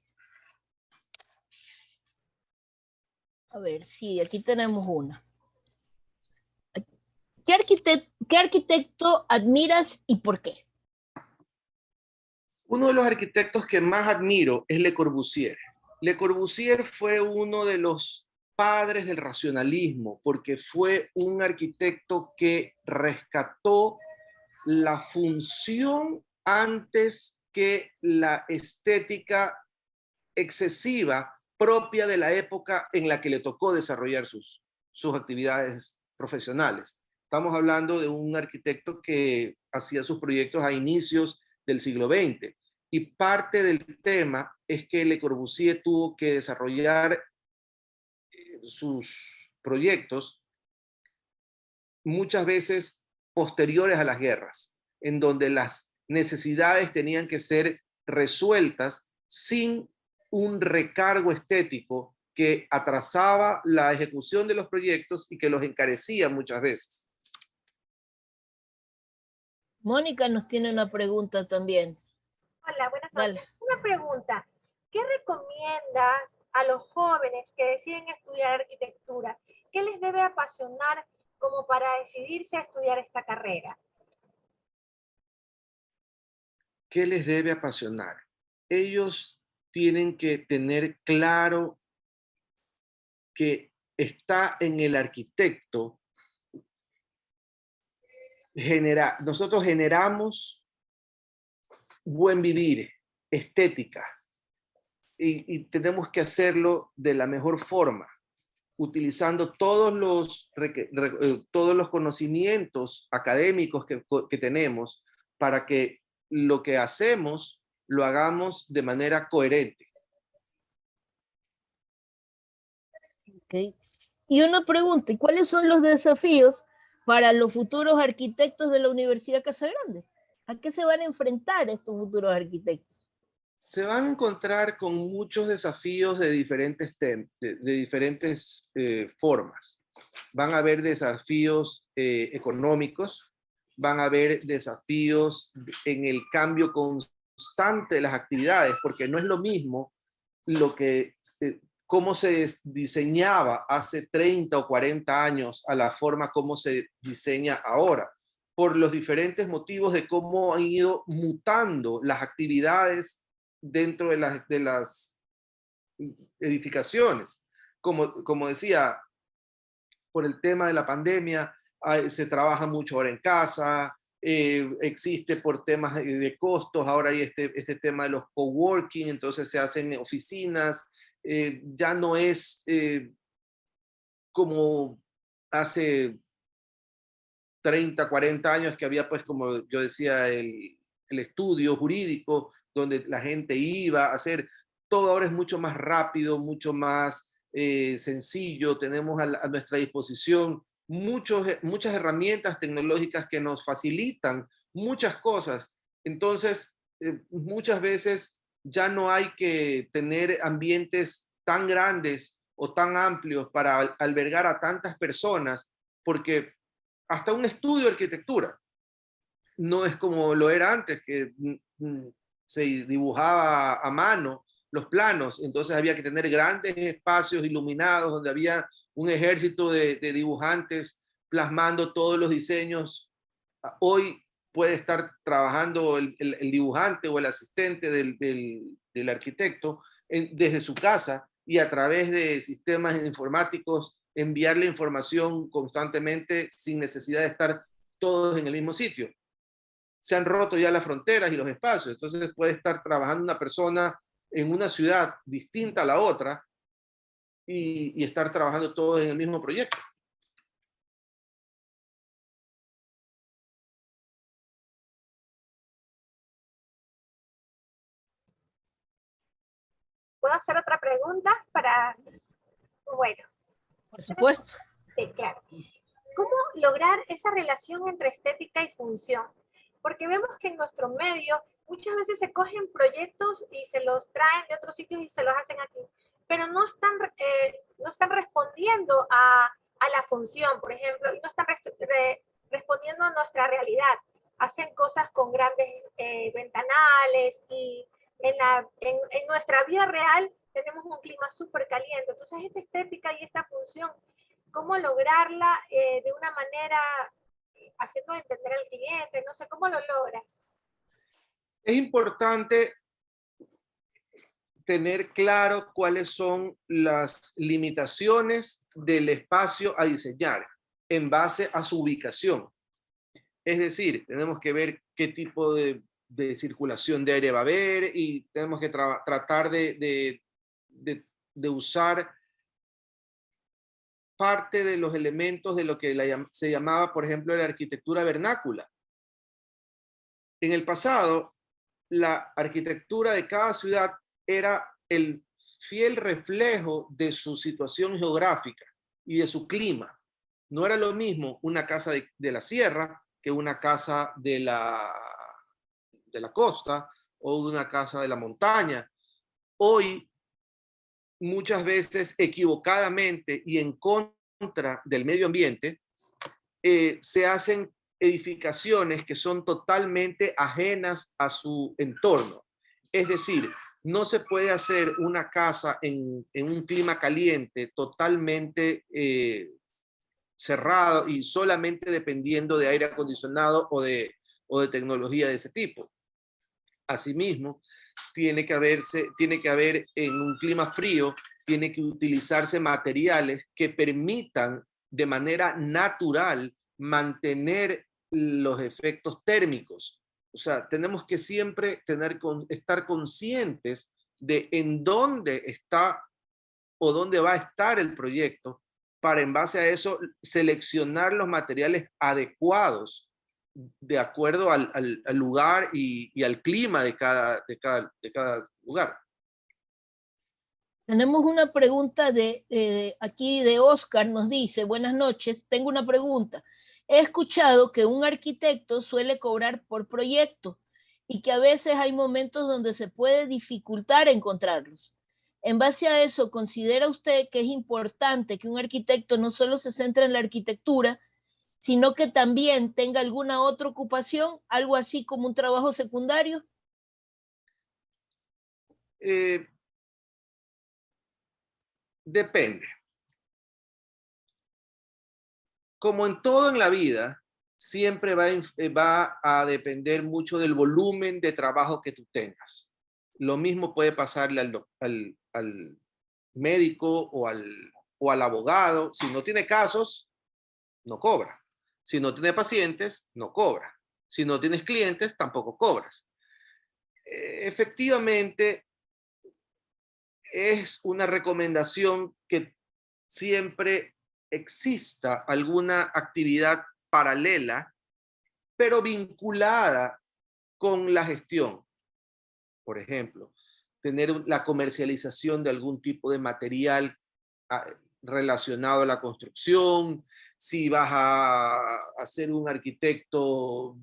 A ver, sí, aquí tenemos una. ¿Qué arquitecto admiras y por qué? Uno de los arquitectos que más admiro es Le Corbusier. Le Corbusier fue uno de los padres del racionalismo porque fue un arquitecto que rescató la función antes que la estética excesiva propia de la época en la que le tocó desarrollar sus actividades profesionales. Estamos hablando de un arquitecto que hacía sus proyectos a inicios del siglo XX. Y parte del tema es que Le Corbusier tuvo que desarrollar sus proyectos muchas veces posteriores a las guerras, en donde las necesidades tenían que ser resueltas sin un recargo estético que atrasaba la ejecución de los proyectos y que los encarecía muchas veces. Mónica nos tiene una pregunta también. Hola, buenas Dale. noches. Una pregunta. ¿Qué recomiendas a los jóvenes que deciden estudiar arquitectura? ¿Qué les debe apasionar como para decidirse a estudiar esta carrera? ¿Qué les debe apasionar? Ellos tienen que tener claro que está en el arquitecto nosotros generamos buen vivir, estética, y tenemos que hacerlo de la mejor forma, utilizando todos los conocimientos académicos que tenemos para que lo que hacemos lo hagamos de manera coherente. Okay. Y una pregunta, ¿cuáles son los desafíos para los futuros arquitectos de la Universidad Casagrande? ¿A qué se van a enfrentar estos futuros arquitectos? Se van a encontrar con muchos desafíos de diferentes formas. Van a haber desafíos económicos, van a haber desafíos en el cambio constante de las actividades, porque no es lo mismo cómo se diseñaba hace 30 o 40 años a la forma como se diseña ahora, por los diferentes motivos de cómo han ido mutando las actividades dentro de las edificaciones. Como decía, por el tema de la pandemia, se trabaja mucho ahora en casa, existe por temas de costos, ahora hay este tema de los coworking, entonces se hacen oficinas, ya no es como hace 30, 40 años que había, pues, como yo decía, el estudio jurídico, donde la gente iba a hacer, todo ahora es mucho más rápido, mucho más sencillo, tenemos a nuestra disposición muchas herramientas tecnológicas que nos facilitan muchas cosas. Entonces, muchas veces ya no hay que tener ambientes tan grandes o tan amplios para albergar a tantas personas, porque hasta un estudio de arquitectura no es como lo era antes, que se dibujaba a mano los planos, entonces había que tener grandes espacios iluminados donde había un ejército de dibujantes plasmando todos los diseños. Hoy puede estar trabajando el dibujante o el asistente del arquitecto desde su casa y a través de sistemas informáticos enviarle información constantemente sin necesidad de estar todos en el mismo sitio. Se han roto ya las fronteras y los espacios, entonces puede estar trabajando una persona en una ciudad distinta a la otra y estar trabajando todos en el mismo proyecto. ¿Puedo hacer otra pregunta para, bueno? Por supuesto. Sí, claro. ¿Cómo lograr esa relación entre estética y función? Porque vemos que en nuestro medio muchas veces se cogen proyectos y se los traen de otros sitios y se los hacen aquí, pero no están respondiendo a la función, por ejemplo, y no están respondiendo a nuestra realidad. Hacen cosas con grandes ventanales y en nuestra vida real tenemos un clima súper caliente. Entonces, esta estética y esta función, ¿cómo lograrla de una manera haciendo entender al cliente? No sé, ¿cómo lo logras? Es importante tener claro cuáles son las limitaciones del espacio a diseñar en base a su ubicación. Es decir, tenemos que ver qué tipo de circulación de aire va a haber y tenemos que tratar de usar parte de los elementos de lo que se llamaba, por ejemplo, la arquitectura vernácula. En el pasado, la arquitectura de cada ciudad era el fiel reflejo de su situación geográfica y de su clima. No era lo mismo una casa de la sierra que una casa de la costa o una casa de la montaña. Hoy, muchas veces equivocadamente y en contra del medio ambiente, se hacen edificaciones que son totalmente ajenas a su entorno. Es decir, no se puede hacer una casa en un clima caliente totalmente cerrado y solamente dependiendo de aire acondicionado o de tecnología de ese tipo. Asimismo, tiene que haber en un clima frío, tiene que utilizarse materiales que permitan de manera natural mantener los efectos térmicos. O sea, tenemos que siempre estar conscientes de en dónde está o dónde va a estar el proyecto para en base a eso seleccionar los materiales adecuados de acuerdo al lugar y al clima de cada lugar. Tenemos una pregunta aquí de Oscar, nos dice, buenas noches, tengo una pregunta. He escuchado que un arquitecto suele cobrar por proyecto y que a veces hay momentos donde se puede dificultar encontrarlos. En base a eso, ¿considera usted que es importante que un arquitecto no solo se centre en la arquitectura, sino que también tenga alguna otra ocupación, algo así como un trabajo secundario? Depende. Como en todo en la vida, siempre va a depender mucho del volumen de trabajo que tú tengas. Lo mismo puede pasarle al médico o al abogado. Si no tiene casos, no cobra. Si no tiene pacientes, no cobra. Si no tienes clientes, tampoco cobras. Efectivamente, es una recomendación que siempre exista alguna actividad paralela, pero vinculada con la gestión. Por ejemplo, tener la comercialización de algún tipo de material relacionado a la construcción. Si vas a ser un arquitecto,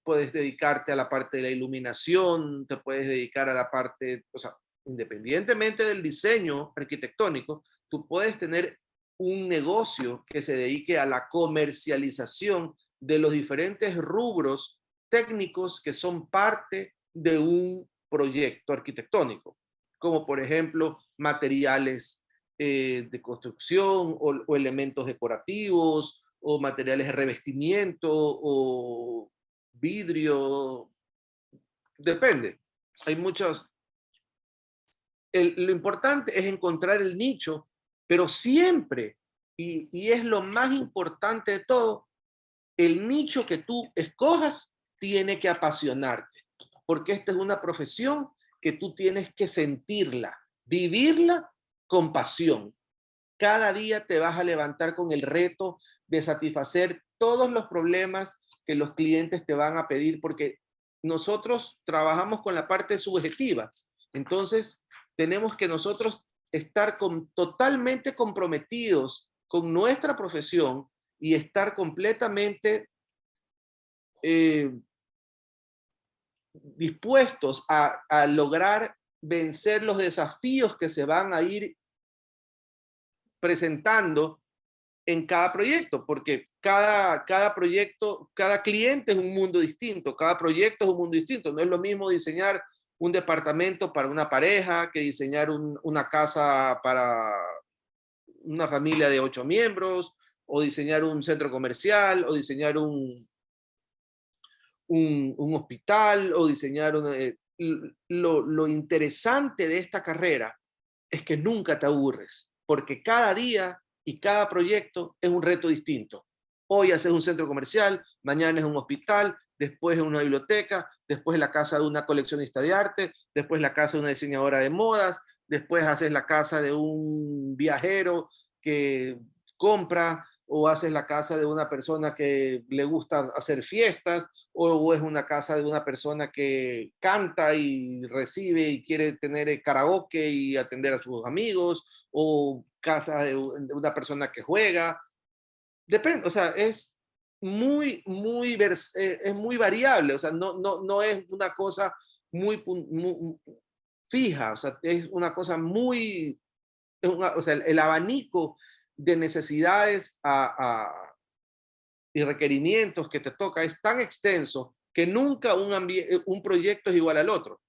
puedes dedicarte a la parte de la iluminación, te puedes dedicar a la parte, o sea, independientemente del diseño arquitectónico, tú puedes tener un negocio que se dedique a la comercialización de los diferentes rubros técnicos que son parte de un proyecto arquitectónico, como por ejemplo materiales de construcción o elementos decorativos o materiales de revestimiento o vidrio. Depende. Hay muchos. Lo importante es encontrar el nicho, pero siempre, y es lo más importante de todo, el nicho que tú escojas tiene que apasionarte, porque esta es una profesión que tú tienes que sentirla, vivirla con pasión. Cada día te vas a levantar con el reto de satisfacer todos los problemas que los clientes te van a pedir, porque nosotros trabajamos con la parte subjetiva. Entonces, tenemos que nosotros estar totalmente comprometidos con nuestra profesión y estar completamente dispuestos a lograr vencer los desafíos que se van a ir presentando en cada proyecto, porque cada proyecto, cada cliente es un mundo distinto, cada proyecto es un mundo distinto. No es lo mismo diseñar un departamento para una pareja que diseñar una casa para una familia de 8 miembros o diseñar un centro comercial, o diseñar un hospital, o diseñar lo interesante de esta carrera es que nunca te aburres, porque cada día y cada proyecto es un reto distinto. Hoy haces un centro comercial, mañana es un hospital, después es una biblioteca, después es la casa de una coleccionista de arte, después la casa de una diseñadora de modas, después haces la casa de un viajero que compra, o haces la casa de una persona que le gusta hacer fiestas, o es una casa de una persona que canta y recibe y quiere tener karaoke y atender a sus amigos, o casa de una persona que juega. Depende, o sea, es es muy variable, o sea, no es una cosa muy fija, o sea, es una cosa muy, o sea, el abanico de necesidades y requerimientos que te toca es tan extenso que nunca un proyecto es igual al otro,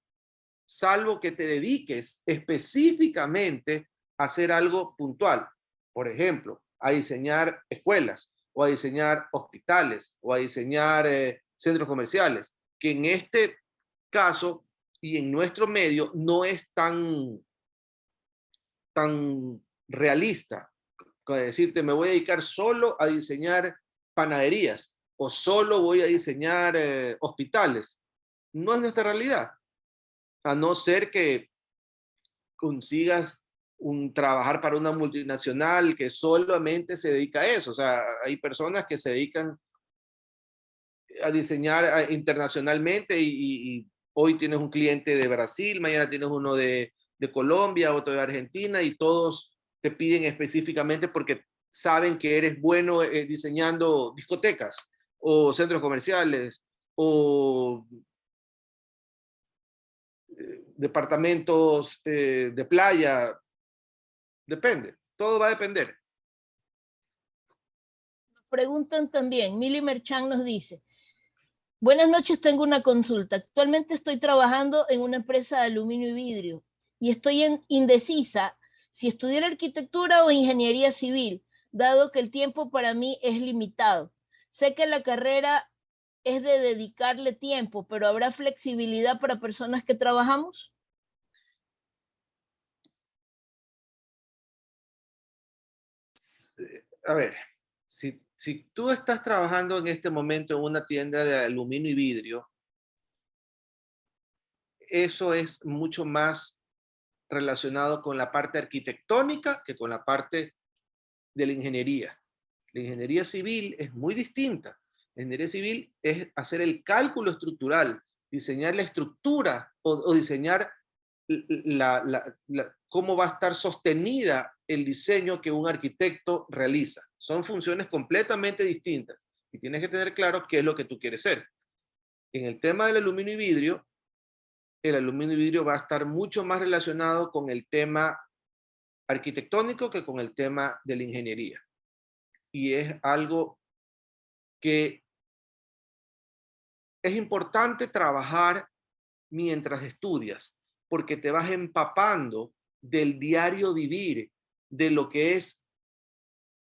salvo que te dediques específicamente a hacer algo puntual. Por ejemplo, a diseñar escuelas, o a diseñar hospitales, o a diseñar centros comerciales, que en este caso y en nuestro medio no es tan realista. Decirte, me voy a dedicar solo a diseñar panaderías o solo voy a diseñar hospitales. No es nuestra realidad, a no ser que consigas trabajar para una multinacional que solamente se dedica a eso. O sea, hay personas que se dedican a diseñar internacionalmente y hoy tienes un cliente de Brasil, mañana tienes uno de Colombia, otro de Argentina, y todos te piden específicamente porque saben que eres bueno diseñando discotecas o centros comerciales o departamentos de playa. Depende, todo va a depender. Preguntan también, Mili Merchan nos dice, buenas noches, tengo una consulta. Actualmente estoy trabajando en una empresa de aluminio y vidrio y estoy indecisa si estudiar arquitectura o ingeniería civil, dado que el tiempo para mí es limitado. Sé que la carrera es de dedicarle tiempo, pero ¿habrá flexibilidad para personas que trabajamos? A ver, si tú estás trabajando en este momento en una tienda de aluminio y vidrio, eso es mucho más relacionado con la parte arquitectónica que con la parte de la ingeniería. La ingeniería civil es muy distinta. La ingeniería civil es hacer el cálculo estructural, diseñar la estructura o diseñar cómo va a estar sostenida el diseño que un arquitecto realiza. Son funciones completamente distintas y tienes que tener claro qué es lo que tú quieres ser. En el tema del aluminio y vidrio, el aluminio y vidrio va a estar mucho más relacionado con el tema arquitectónico que con el tema de la ingeniería. Y es algo que es importante trabajar mientras estudias, porque te vas empapando del diario vivir, de lo que es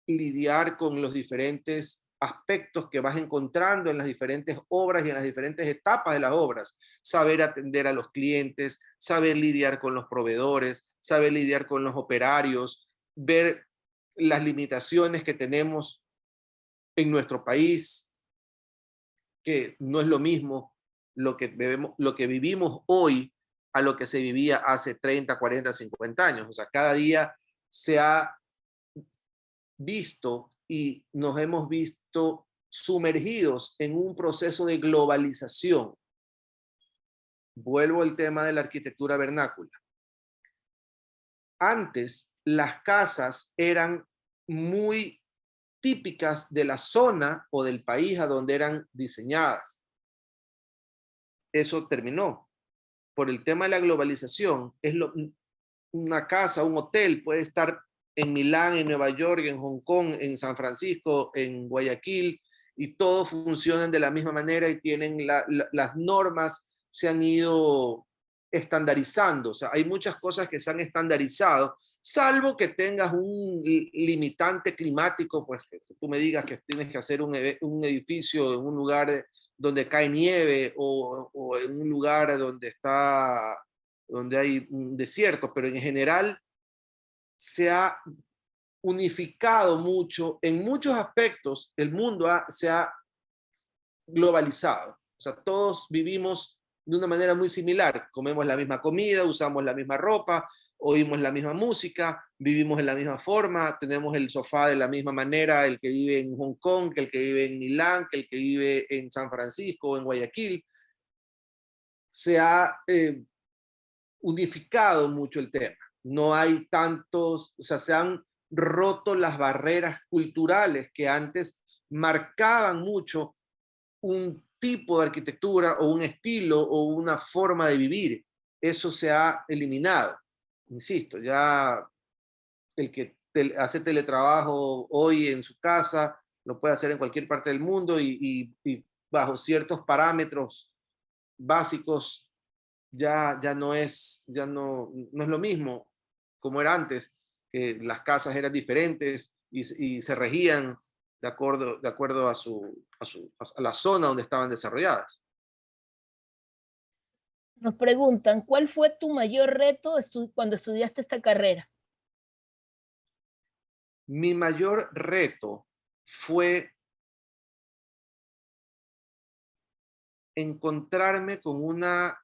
lidiar con los diferentes aspectos que vas encontrando en las diferentes obras y en las diferentes etapas de las obras. Saber atender a los clientes, saber lidiar con los proveedores, saber lidiar con los operarios, ver las limitaciones que tenemos en nuestro país, que no es lo mismo lo que vivimos hoy a lo que se vivía hace 30, 40, 50 años. O sea, cada día se ha visto y nos hemos visto sumergidos en un proceso de globalización. Vuelvo al tema de la arquitectura vernácula. Antes, las casas eran muy típicas de la zona o del país a donde eran diseñadas. Eso terminó. Por el tema de la globalización, una casa, un hotel puede estar en Milán, en Nueva York, en Hong Kong, en San Francisco, en Guayaquil, y todos funcionan de la misma manera y tienen las normas se han ido estandarizando, o sea, hay muchas cosas que se han estandarizado, salvo que tengas un limitante climático, pues que tú me digas que tienes que hacer un edificio en un lugar donde cae nieve o en un lugar donde hay un desierto, pero en general se ha unificado mucho, en muchos aspectos el mundo se ha globalizado, o sea, todos vivimos de una manera muy similar, comemos la misma comida, usamos la misma ropa, oímos la misma música, vivimos en la misma forma, tenemos el sofá de la misma manera, el que vive en Hong Kong, que el que vive en Milán, que el que vive en San Francisco o en Guayaquil. Se ha unificado mucho el tema. No hay tantos, o sea, se han roto las barreras culturales que antes marcaban mucho un tipo de arquitectura o un estilo o una forma de vivir. Eso se ha eliminado. Insisto, ya el que hace teletrabajo hoy en su casa lo puede hacer en cualquier parte del mundo y bajo ciertos parámetros básicos ya no es lo mismo como era antes, que las casas eran diferentes y se regían de acuerdo a la zona donde estaban desarrolladas. Nos preguntan, ¿cuál fue tu mayor reto cuando estudiaste esta carrera? Mi mayor reto fue encontrarme con una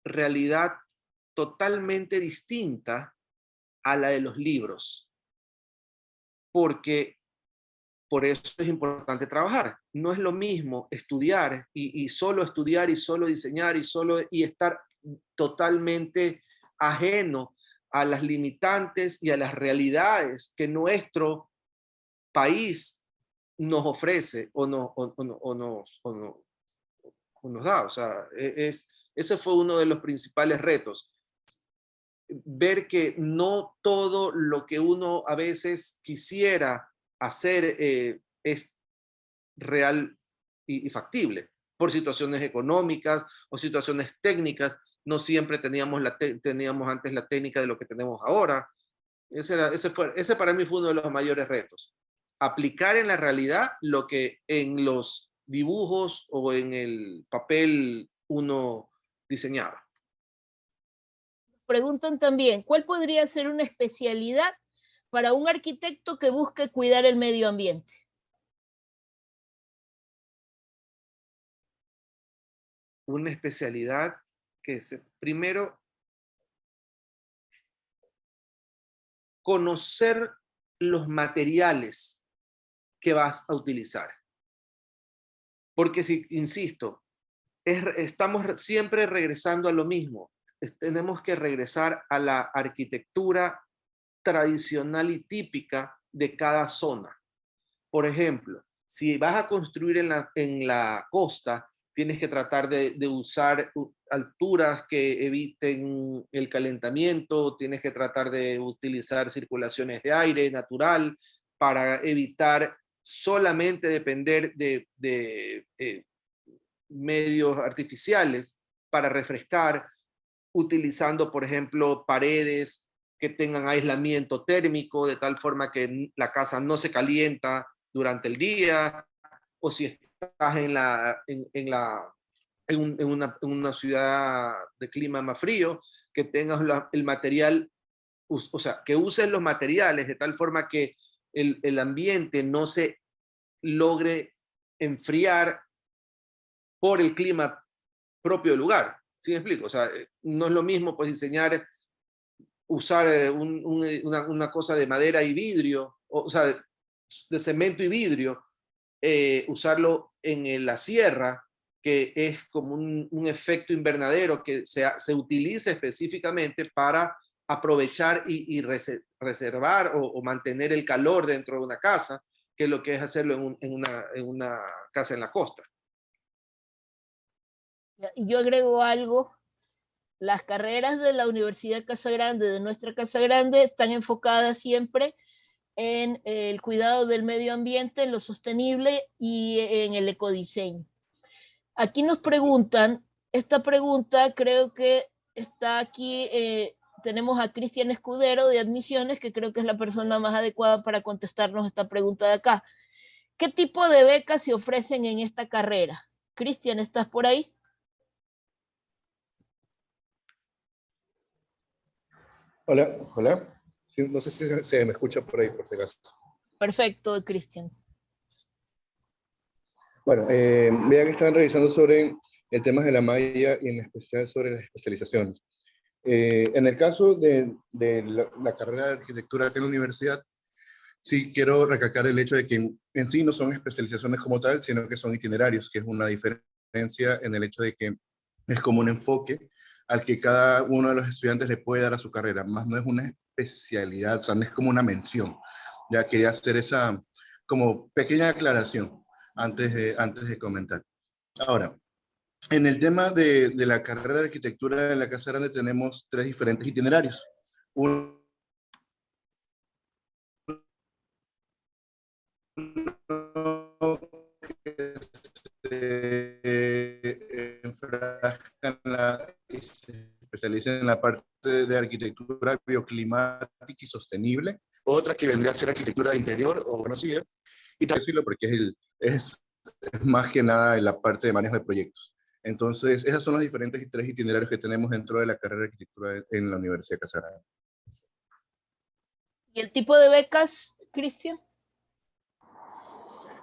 realidad totalmente distinta a la de los libros, porque por eso es importante trabajar. No es lo mismo estudiar y solo estudiar y solo diseñar y estar totalmente ajeno a las limitantes y a las realidades que nuestro país nos ofrece o nos da. O sea, ese fue uno de los principales retos. Ver que no todo lo que uno a veces quisiera hacer es real y factible. Por situaciones económicas o situaciones técnicas, no siempre teníamos antes la técnica de lo que tenemos ahora. Ese para mí fue uno de los mayores retos. Aplicar en la realidad lo que en los dibujos o en el papel uno diseñaba. Preguntan también, ¿cuál podría ser una especialidad para un arquitecto que busque cuidar el medio ambiente? Una especialidad primero, conocer los materiales que vas a utilizar. Porque si, insisto, estamos siempre regresando a lo mismo. Tenemos que regresar a la arquitectura tradicional y típica de cada zona. Por ejemplo, si vas a construir en la costa, tienes que tratar de usar alturas que eviten el calentamiento, tienes que tratar de utilizar circulaciones de aire natural para evitar solamente depender de medios artificiales para refrescar, utilizando, por ejemplo, paredes que tengan aislamiento térmico, de tal forma que la casa no se calienta durante el día, o si estás en una ciudad de clima más frío, que tengas el material, o sea, que uses los materiales de tal forma que el ambiente no se logre enfriar por el clima propio del lugar. ¿Sí me explico? O sea, no es lo mismo pues diseñar, usar una cosa de madera y vidrio, o sea, de cemento y vidrio, usarlo en la sierra, que es como un efecto invernadero que se utiliza específicamente para aprovechar y reservar o mantener el calor dentro de una casa, que es lo que es hacerlo en una casa en la costa. Y yo agrego algo, las carreras de la Universidad Casa Grande, de nuestra Casa Grande, están enfocadas siempre en el cuidado del medio ambiente, en lo sostenible y en el ecodiseño. Aquí nos preguntan, esta pregunta creo que está aquí, tenemos a Cristian Escudero de Admisiones, que creo que es la persona más adecuada para contestarnos esta pregunta de acá. ¿Qué tipo de becas se ofrecen en esta carrera? Cristian, ¿estás por ahí? Hola, hola. Sí, no sé si se me escucha por ahí, por si acaso. Perfecto, Cristian. Bueno, vean que están revisando sobre el tema de la malla y en especial sobre las especializaciones. En el caso de la carrera de arquitectura acá en la universidad, sí quiero recalcar el hecho de que en sí no son especializaciones como tal, sino que son itinerarios, que es una diferencia en el hecho de que es como un enfoque al que cada uno de los estudiantes le puede dar a su carrera, más no es una especialidad, o sea, no es como una mención. Ya quería hacer esa como pequeña aclaración antes de comentar. Ahora, en el tema de la carrera de arquitectura en la Casa Grande tenemos 3 diferentes itinerarios. Uno que se enfrasca y se especializa en la parte de arquitectura bioclimática y sostenible. Otra que vendría a ser arquitectura de interior o conocida. Y también decirlo porque es más que nada en la parte de manejo de proyectos. Entonces, esos son los diferentes 3 itinerarios que tenemos dentro de la carrera de arquitectura en la Universidad de Casa Grande. ¿Y el tipo de becas, Cristian?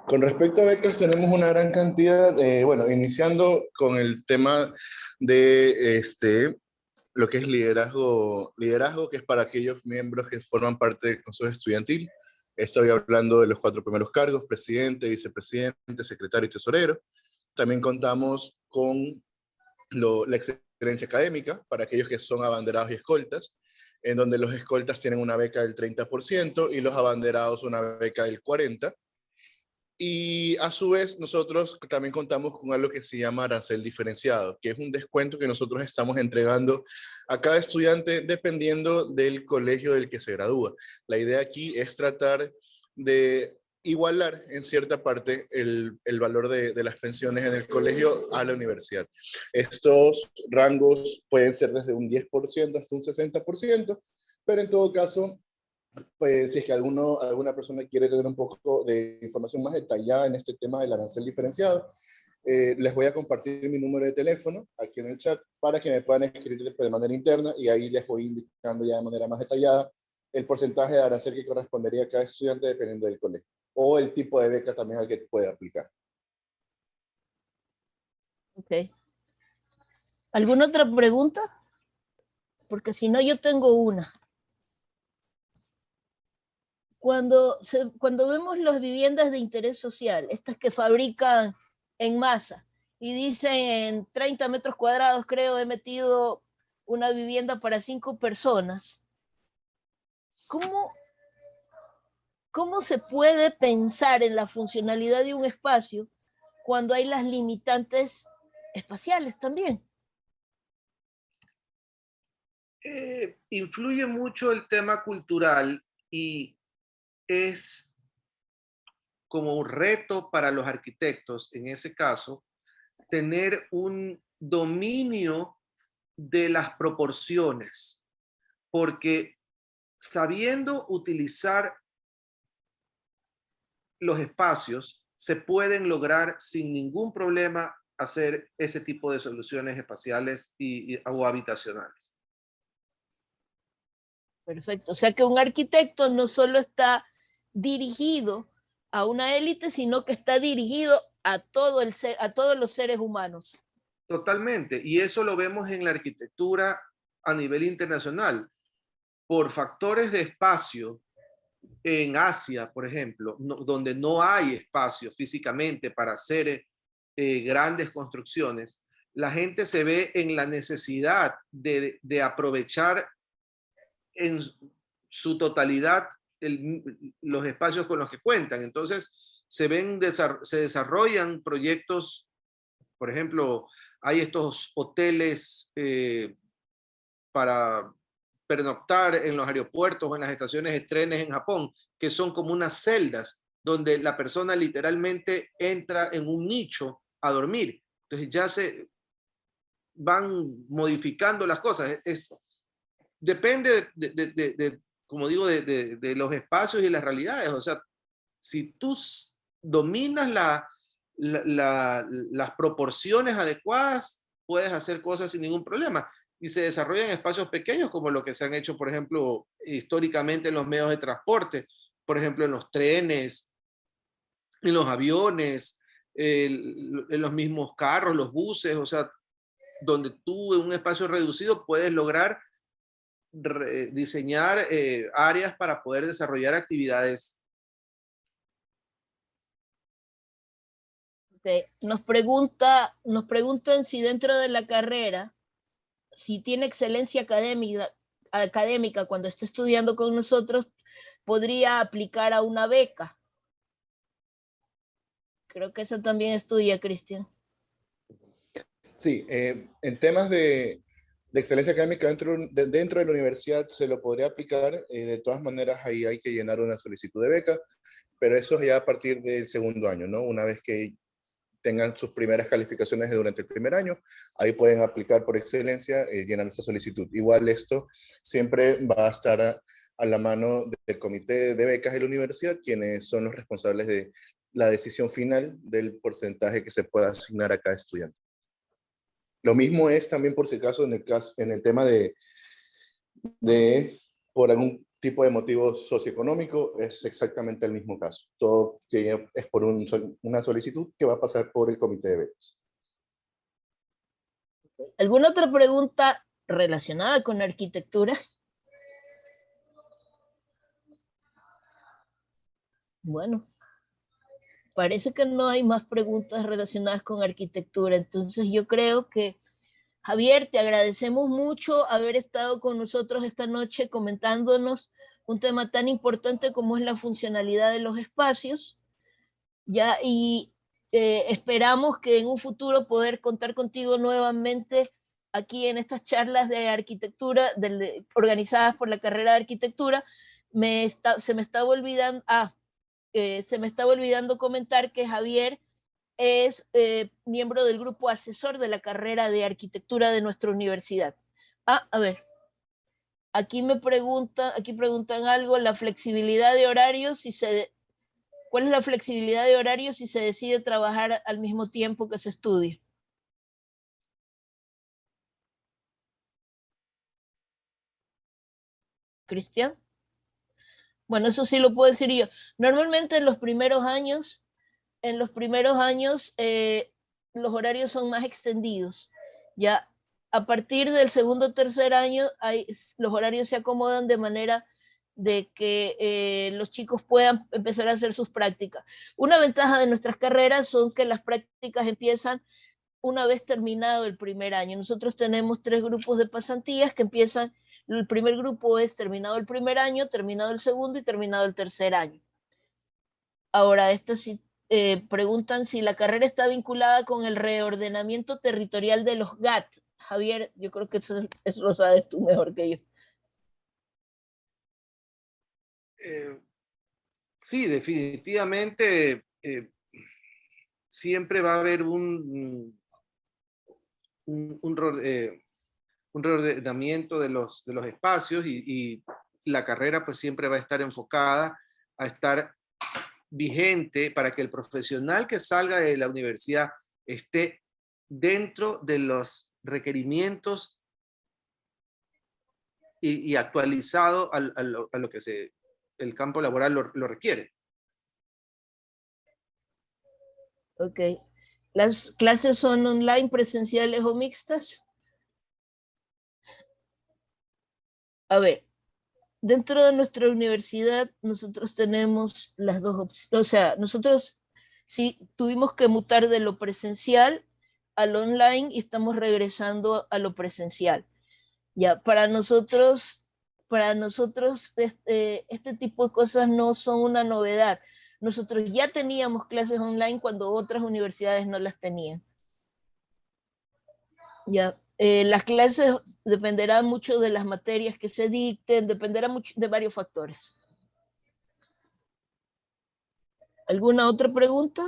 Con respecto a becas, tenemos una gran cantidad, bueno, iniciando con el tema de lo que es liderazgo, que es para aquellos miembros que forman parte del Consejo Estudiantil. Estoy hablando de los 4 primeros cargos: presidente, vicepresidente, secretario y tesorero. También contamos con la excelencia académica para aquellos que son abanderados y escoltas, en donde los escoltas tienen una beca del 30% y los abanderados una beca del 40%. Y a su vez nosotros también contamos con algo que se llama arancel diferenciado, que es un descuento que nosotros estamos entregando a cada estudiante dependiendo del colegio del que se gradúa. La idea aquí es tratar de igualar en cierta parte el valor de las pensiones en el colegio a la universidad. Estos rangos pueden ser desde un 10% hasta un 60%, pero en todo caso, pues si es que alguna persona quiere tener un poco de información más detallada en este tema del arancel diferenciado, les voy a compartir mi número de teléfono aquí en el chat para que me puedan escribir de manera interna y ahí les voy indicando ya de manera más detallada el porcentaje de arancel que correspondería a cada estudiante dependiendo del colegio o el tipo de beca también al que puede aplicar. Ok. ¿Alguna otra pregunta? Porque si no, yo tengo una. Cuando vemos las viviendas de interés social, estas que fabrican en masa, y dicen en 30 metros cuadrados, creo, he metido una vivienda para 5 personas, ¿cómo se puede pensar en la funcionalidad de un espacio cuando hay las limitantes espaciales también? Influye mucho el tema cultural y es como un reto para los arquitectos, en ese caso, tener un dominio de las proporciones, porque sabiendo utilizar los espacios, se pueden lograr sin ningún problema hacer ese tipo de soluciones espaciales o habitacionales. Perfecto. O sea que un arquitecto no solo está dirigido a una élite, sino que está dirigido a todos los seres humanos. Totalmente. Y eso lo vemos en la arquitectura a nivel internacional. Por factores de espacio, en Asia, por ejemplo, donde no hay espacio físicamente para hacer grandes construcciones, la gente se ve en la necesidad de aprovechar en su totalidad los espacios con los que cuentan. Entonces, se desarrollan proyectos, por ejemplo, hay estos hoteles para pernoctar en los aeropuertos o en las estaciones de trenes en Japón, que son como unas celdas donde la persona literalmente entra en un nicho a dormir. Entonces van modificando las cosas. Depende como digo, de los espacios y las realidades. O sea, si tú dominas las proporciones adecuadas, puedes hacer cosas sin ningún problema. Y se desarrollan espacios pequeños como lo que se han hecho, por ejemplo, históricamente en los medios de transporte, por ejemplo, en los trenes, en los aviones, en los mismos carros, los buses, o sea, donde tú en un espacio reducido puedes lograr diseñar áreas para poder desarrollar actividades. Okay. Nos preguntan si dentro de la carrera, si tiene excelencia académica cuando está estudiando con nosotros, podría aplicar a una beca. Creo que eso también estudia, Cristian. Sí, en temas de excelencia académica dentro de la universidad se lo podría aplicar. De todas maneras, ahí hay que llenar una solicitud de beca, pero eso es ya a partir del segundo año, ¿no? Una vez que tengan sus primeras calificaciones durante el primer año, ahí pueden aplicar por excelencia, llenar esta solicitud. Igual esto siempre va a estar a la mano del comité de becas de la universidad, quienes son los responsables de la decisión final del porcentaje que se pueda asignar a cada estudiante. Lo mismo es también por si acaso en el tema de por algún tipo de motivo socioeconómico, es exactamente el mismo caso. Todo es por una solicitud que va a pasar por el comité de becas. ¿Alguna otra pregunta relacionada con arquitectura? Bueno, parece que no hay más preguntas relacionadas con arquitectura. Entonces yo creo que, Javier, te agradecemos mucho haber estado con nosotros esta noche comentándonos un tema tan importante como es la funcionalidad de los espacios. Ya, y esperamos que en un futuro poder contar contigo nuevamente aquí en estas charlas de arquitectura organizadas por la carrera de arquitectura. Se me estaba olvidando comentar que Javier es miembro del grupo asesor de la carrera de arquitectura de nuestra universidad. A ver, aquí preguntan algo, la flexibilidad de horarios, ¿cuál es la flexibilidad de horarios si se decide trabajar al mismo tiempo que se estudia? ¿Cristian? Bueno, eso sí lo puedo decir yo. Normalmente en los primeros años, los horarios son más extendidos. Ya a partir del segundo o tercer año, los horarios se acomodan de manera de que los chicos puedan empezar a hacer sus prácticas. Una ventaja de nuestras carreras son que las prácticas empiezan una vez terminado el primer año. Nosotros tenemos 3 grupos de pasantías que empiezan, el primer grupo es terminado el primer año, terminado el segundo y terminado el tercer año. Ahora, preguntan si la carrera está vinculada con el reordenamiento territorial de los GAT. Javier, yo creo que eso lo sabes tú mejor que yo. Sí, definitivamente siempre va a haber un reordenamiento de los espacios y la carrera pues siempre va a estar enfocada a estar vigente para que el profesional que salga de la universidad esté dentro de los requerimientos y actualizado a lo que el campo laboral lo requiere. Ok. ¿Las clases son online, presenciales o mixtas? A ver, dentro de nuestra universidad nosotros tenemos las dos opciones. O sea, nosotros sí tuvimos que mutar de lo presencial al online y estamos regresando a lo presencial. Ya, para nosotros este tipo de cosas no son una novedad. Nosotros ya teníamos clases online cuando otras universidades no las tenían. Ya, las clases dependerán mucho de las materias que se dicten, dependerá mucho de varios factores. ¿Alguna otra pregunta?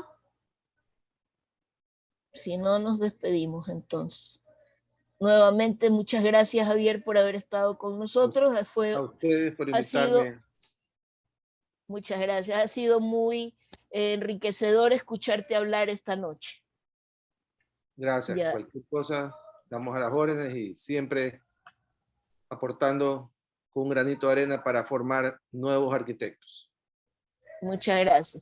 Si no, nos despedimos entonces. Nuevamente, muchas gracias, Javier, por haber estado con nosotros. A ustedes por Ha sido, invitarme. muchas gracias. Ha sido muy enriquecedor escucharte hablar esta noche. Gracias. Ya. Cualquier cosa, damos a las órdenes y siempre aportando con un granito de arena para formar nuevos arquitectos. Muchas gracias.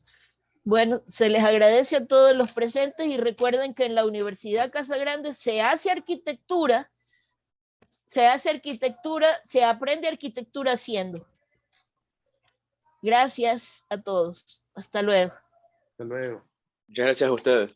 Bueno, se les agradece a todos los presentes y recuerden que en la Universidad Casa Grande se hace arquitectura, se aprende arquitectura haciendo. Gracias a todos. Hasta luego. Hasta luego. Muchas gracias a ustedes.